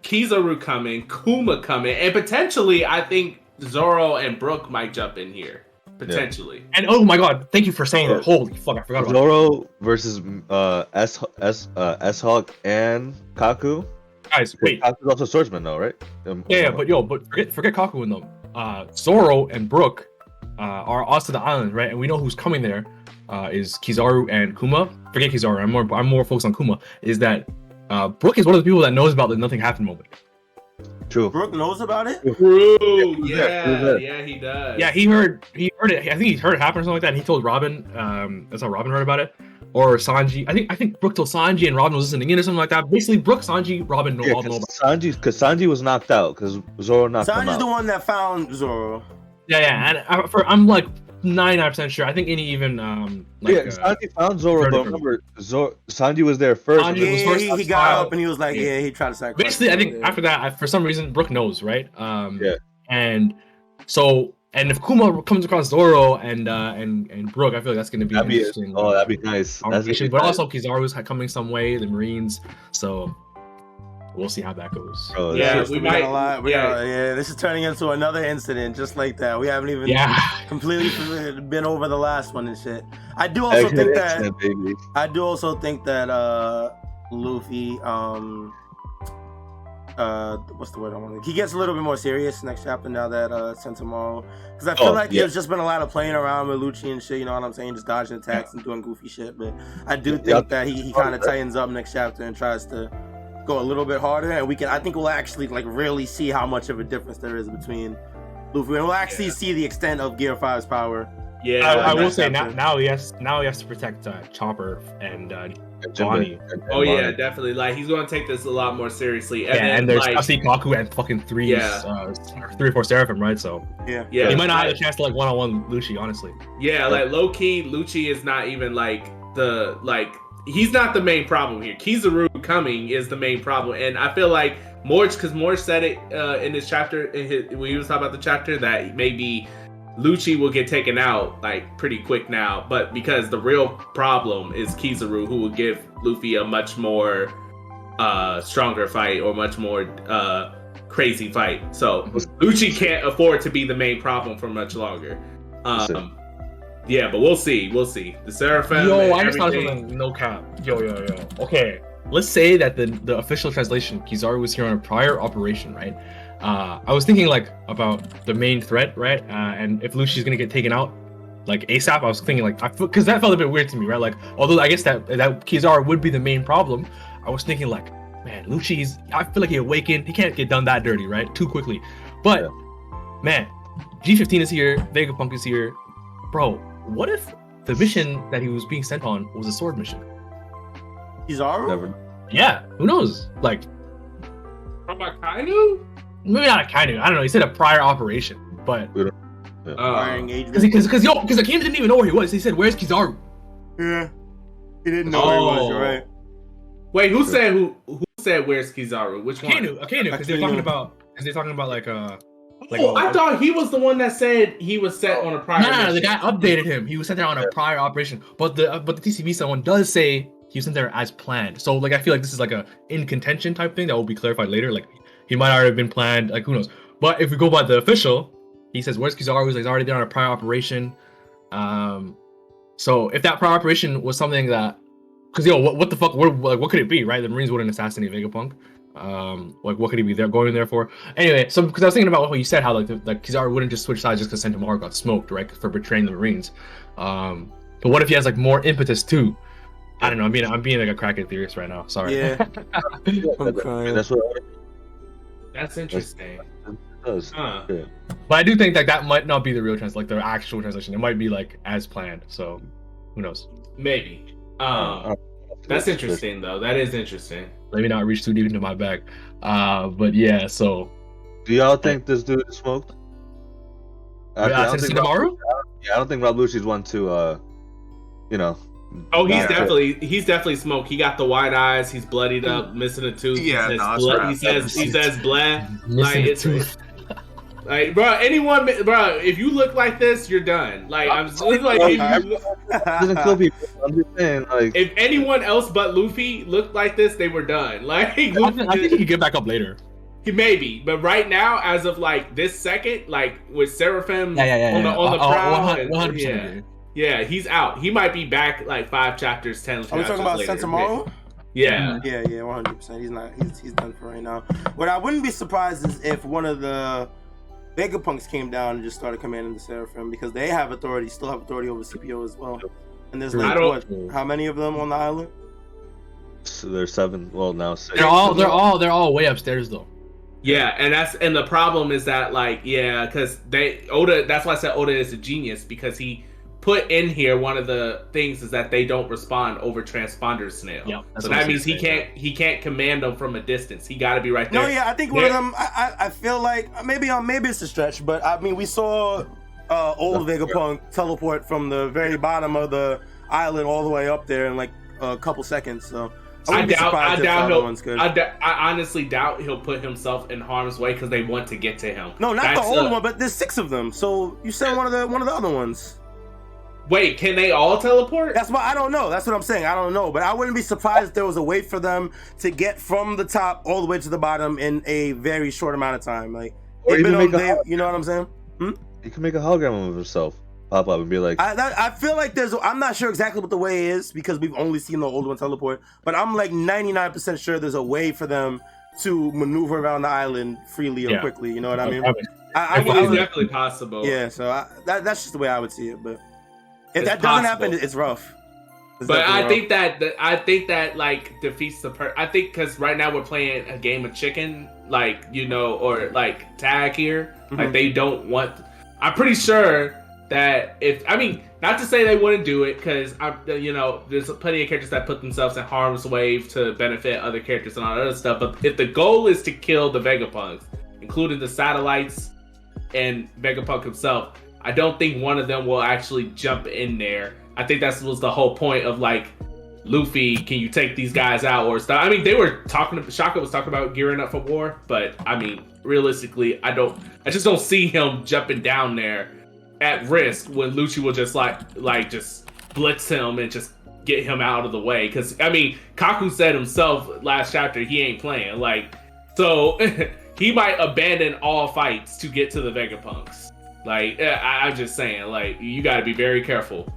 Kizaru coming, Kuma coming, and potentially I think Zoro and Brook might jump in here. Potentially. And oh my god, thank you for saying that. Holy fuck, I forgot about Zoro versus S Hawk and Kaku. Guys, wait. Kaku's also swordsman though, right? Yeah, but forget Kaku and them. Zoro and Brook are also the island, right? And we know who's coming there. Is Kizaru and Kuma. Forget Kizaru. I'm more focused on Kuma. Is that Brook is one of the people that knows about the nothing happened moment. True. Brooke knows about it. True. Yeah, he does. Yeah, he heard it. I think he heard it happen or something like that. And he told Robin. That's how Robin heard about it. Or Sanji. I think Brook told Sanji and Robin was listening in or something like that. Basically, Brook, Sanji, Robin all know about it. Because Sanji was knocked out because Zoro knocked him Sanji's out. the one that found Zoro. Yeah, and I'm like 99% sure. I think any even Sanji found Zoro, but remember, Sanji was there first. Sanji was first. He got up and he was like, he tried to sacrifice. Basically, I think after that, for some reason, Brook knows, right? Yeah. And so, and if Kuma comes across Zoro and Brook, I feel like that's going to be interesting. That'd be nice. But also, Kizaru's coming some way, the Marines. So we'll see how that goes. Bro, we might. Got a lot. This is turning into another incident just like that. We haven't even completely been over the last one and shit. I do also think that Luffy what's the word I want to... He gets a little bit more serious next chapter now that sent tomorrow, because I feel like there's just been a lot of playing around with Lucci and shit, you know what I'm saying, just dodging attacks and doing goofy shit. But I do think that he kind of tightens up next chapter and tries to go a little bit harder, and I think we'll actually like really see how much of a difference there is between Luffy, and we'll actually see the extent of Gear 5's power. Yeah, I will say now he has to protect Chopper and Bonnie. Oh yeah, definitely. Like he's going to take this a lot more seriously. And there's Kasi Kaku and fucking three or four Seraphim, right? So yeah, he might not have a chance to like one-on-one Lucci, honestly. Yeah, like low key, Lucci is not even he's not the main problem here. Kizaru coming is the main problem, and I feel like because Morge said it in his chapter when he was talking about the chapter that maybe Lucci will get taken out like pretty quick now, but because the real problem is Kizaru, who will give Luffy a much more stronger fight, or much more crazy fight. So Lucci can't afford to be the main problem for much longer. Yeah, but we'll see. We'll see. The Seraphim. Yo, I just thought of something. No cap. Yo. Okay, let's say that the official translation, Kizaru was here on a prior operation, right? I was thinking like about the main threat, right? And if Lucci's gonna get taken out like ASAP, I was thinking like, because that felt a bit weird to me, right? Like, although I guess that Kizaru would be the main problem, I was thinking like, man, Lucci's, I feel like he awakened. He can't get done that dirty, right? Too quickly. But man, G15 is here, Vegapunk is here, bro. What if the mission that he was being sent on was a sword mission? Kizaru? Never. Yeah, who knows? Like, From Akainu? maybe not a kind of. I don't know. He said a prior operation, but Prior engagement. because Akeem didn't even know where he was. He said, "Where's Kizaru?" Yeah. He didn't know where he was, you're right. Wait, who said where's Kizaru? Which one? Akainu, because they're talking about like I thought he was the one that said he was set on a prior. No, the guy updated him. He was sent there on a prior operation, but the TCB someone does say he was sent there as planned. So like I feel like this is like a in contention type thing that will be clarified later. Like he might already have been planned. Like who knows? But if we go by the official, he says where's Kizaru? He's already there on a prior operation. So if that prior operation was something that, because what the fuck? What could it be? Right? The Marines wouldn't assassinate Vegapunk. Like what could he be there going there for? Anyway, so because I was thinking about what you said, how like Kizaru wouldn't just switch sides just because Sentomaru got smoked, right, for betraying the Marines. But what if he has like more impetus too? I don't know. I'm being like a crackhead theorist right now. Sorry. Yeah. I'm crying. That's interesting. Yeah. But I do think that might not be the real translation, like the actual translation. It might be like as planned. So who knows? Maybe. That's interesting though. That is interesting. Let me not reach too deep into my bag. But yeah, so. Do y'all think this dude is smoked? I don't think Rob Lucci's one to, Oh, he's definitely smoked. He got the white eyes. He's bloodied up, missing a tooth. Yeah, he says blah. Missing a Like tooth. Like, bro, if you look like this, you're done. Like, I'm just like, doesn't kill people. I'm just saying, like, if anyone else but Luffy looked like this, they were done. Like, I think he can get back up later. He maybe, but right now, as of like this second, like with Seraphim on the prowl, 100%. Yeah, he's out. He might be back like 5 chapters, 10 chapters. Are we talking about later. Sentomaru? Yeah. Yeah, 100%. He's done for right now. What I wouldn't be surprised is if one of the Vegapunks came down and just started commanding the Seraphim, because they have authority, still have authority over CPO as well. And there's like how many of them on the island? So there's 7. Well, now 6. They're all way upstairs though. Yeah, and the problem is that because Oda. That's why I said Oda is a genius, because he put in here one of the things is that they don't respond over transponder snail. Yeah, so that means he can't command them from a distance. He got to be right there. No, yeah, I think one of them. I feel like maybe it's a stretch, but I mean we saw old Vegapunk teleport from the very bottom of the island all the way up there in like a couple seconds. So I honestly doubt he'll put himself in harm's way because they want to get to him. No, not the old one, but there's 6 of them. So you send one of the other ones. Wait, can they all teleport? That's why I don't know. That's what I'm saying. I don't know, but I wouldn't be surprised if there was a way for them to get from the top all the way to the bottom in a very short amount of time. Like, you know what I'm saying? He can make a hologram of himself, pop up and be like. I feel like I'm not sure exactly what the way is because we've only seen the old one teleport, but I'm like 99% sure there's a way for them to maneuver around the island freely or quickly. You know what I mean? It's definitely possible. Yeah, so that's just the way I would see it, but. If that doesn't happen, it's rough. But I think that like defeats the I think because right now we're playing a game of chicken, like or like tag here. Mm-hmm. Like they don't want. I'm pretty sure that not to say they wouldn't do it, because there's plenty of characters that put themselves in harm's way to benefit other characters and all that other stuff. But if the goal is to kill the Vegapunks, including the satellites and Vegapunk himself, I don't think one of them will actually jump in there. I think that was the whole point of like, Luffy, can you take these guys out or stuff? I mean, Shaka was talking about gearing up for war, but I mean, realistically, I just don't see him jumping down there at risk when Lucci will just like just blitz him and just get him out of the way. Because I mean, Kaku said himself last chapter he ain't playing. Like, so he might abandon all fights to get to the Vegapunks. Like, I'm just saying, like, you got to be very careful.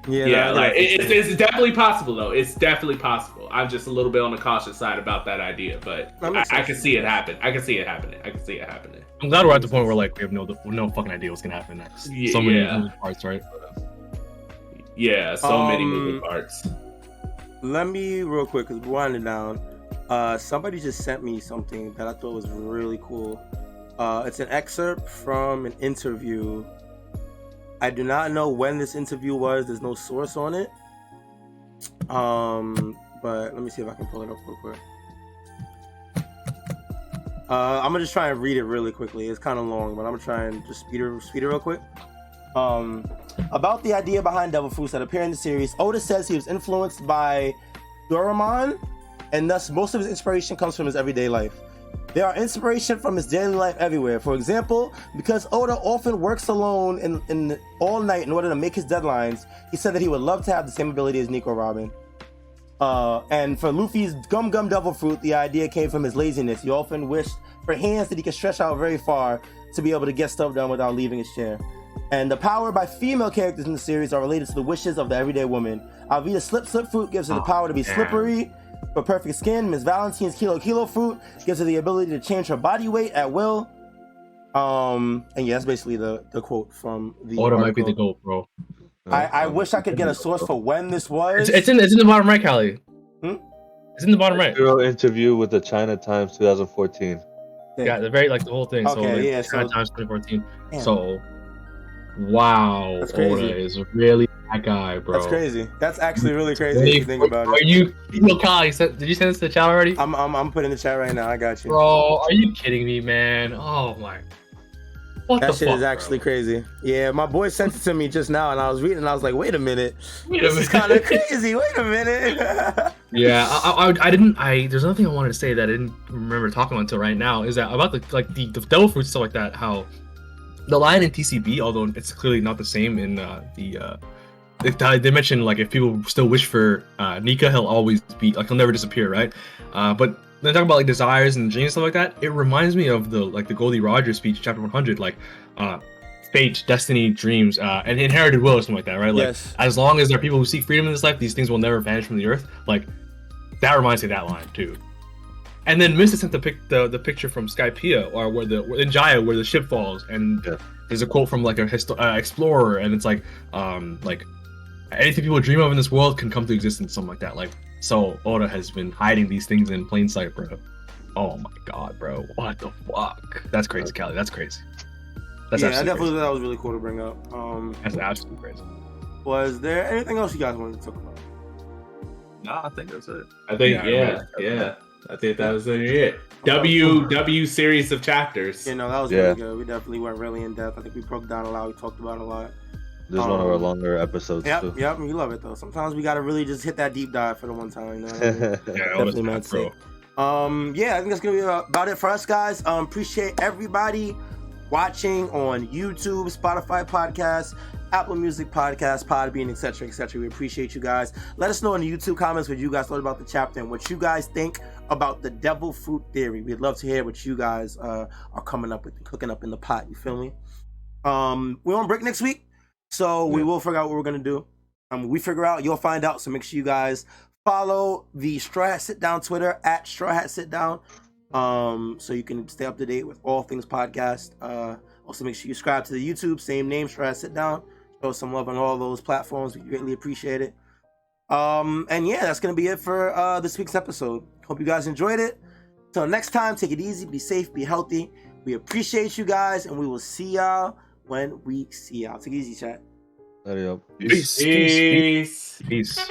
Yeah, like it's definitely possible though. It's definitely possible. I'm just a little bit on the cautious side about that idea, but I can see it happen. I can see it happening. I'm glad we're at the point where like we have no fucking idea what's gonna happen next. So many moving parts, right? Yeah, so many moving parts. Let me real quick, because we're winding down. Somebody just sent me something that I thought was really cool. It's an excerpt from an interview. I do not know when this interview was. There's no source on it. But let me see if I can pull it up real quick. I'm gonna just try and read it really quickly. It's kind of long, but I'm gonna try and just speed it real quick. About the idea behind devil fruits that appear in the series, Oda says he was influenced by Doraemon, and thus most of his inspiration comes from his everyday life. There are inspiration from his daily life everywhere. For example, because Oda often works alone in all night in order to make his deadlines, he said that he would love to have the same ability as Nico Robin. And for Luffy's Gum Gum Devil Fruit, the idea came from his laziness. He often wished for hands that he could stretch out very far to be able to get stuff done without leaving his chair. And the power by female characters in the series are related to the wishes of the everyday woman. Alvida's Slip Fruit gives her the power to be slippery for perfect skin. Miss Valentine's Kilo Fruit gives her the ability to change her body weight at will. And yeah, that's basically the quote from the Oda article. might be the GOAT, bro. I wish I could get a source for when this was. It's in the bottom right, Callie. It's in the bottom right. Interview with the China Times 2014. Yeah, the very the whole thing. Okay, so, like, yeah, China so- Times 2014. Damn. So, wow, That's crazy. Oda is really that guy, bro. That's crazy. That's actually really crazy if you think about Are it. you, Callie? Did you send this to the chat already? I'm putting in the chat right now. I got you. Bro, are you kidding me, man? Oh my. What That the shit fuck, is actually bro? crazy. Yeah, my boy sent it to me just now, and I was reading, and I was like, "Wait a minute, Wait a this is minute. kind of crazy." Wait a minute. Yeah, I didn't. There's another thing I wanted to say that I didn't remember talking about until right now. Is that about the devil fruit stuff like that? How the line in TCB, although it's clearly not the same in they mentioned like if people still wish for Nika, he'll always be like he'll never disappear, right? But when they talk about like desires and dreams and stuff like that, it reminds me of the Goldie Rogers speech, chapter 100, like fate, destiny, dreams, and inherited will or something like that, right? Like Yes. as long as there are people who seek freedom in this life, these things will never vanish from the earth. Like that reminds me of that line too. And then Mista sent the picture from Skypiea, or in Jaya where the ship falls, and there's a quote from like a explorer, and it's like anything people dream of in this world can come to existence, something like that. Like, so Oda has been hiding these things in plain sight, bro. Oh my god, bro, what the fuck? That's crazy, Callie. That's crazy. That's Yeah, I absolutely definitely crazy. thought that was really cool to bring up. That's absolutely crazy. Was there anything else you guys wanted to talk about? No, I think that's it. I think Yeah, I think that was it. W series of chapters. You know, that was really good. We definitely went really in depth. I think we broke down a lot. We talked about a lot. This is one of our longer episodes too. Yep, we love it though. Sometimes we gotta really just hit that deep dive for the one time. You know what I mean? Yeah, Definitely meant to. Yeah, I think that's gonna be about it for us, guys. Appreciate everybody watching on YouTube, Spotify podcasts, Apple Music podcasts, Podbean, etc., etc. We appreciate you guys. Let us know in the YouTube comments what you guys thought about the chapter and what you guys think about the devil fruit theory. We'd love to hear what you guys are coming up with, cooking up in the pot. You feel me? We're on break next week, so we will figure out what we're gonna do. We figure out, you'll find out. So make sure you guys follow the Strawhat Sitdown Twitter at Strawhat Sitdown, so you can stay up to date with all things podcast. Also, make sure you subscribe to the YouTube, same name, Strawhat Sitdown. Show some love on all those platforms. We greatly appreciate it. And yeah, that's gonna be it for this week's episode. Hope you guys enjoyed it. Till next time, take it easy, be safe, be healthy. We appreciate you guys, and we will see y'all when we see y'all. Take it easy, chat. There you go. Peace. Peace. Peace.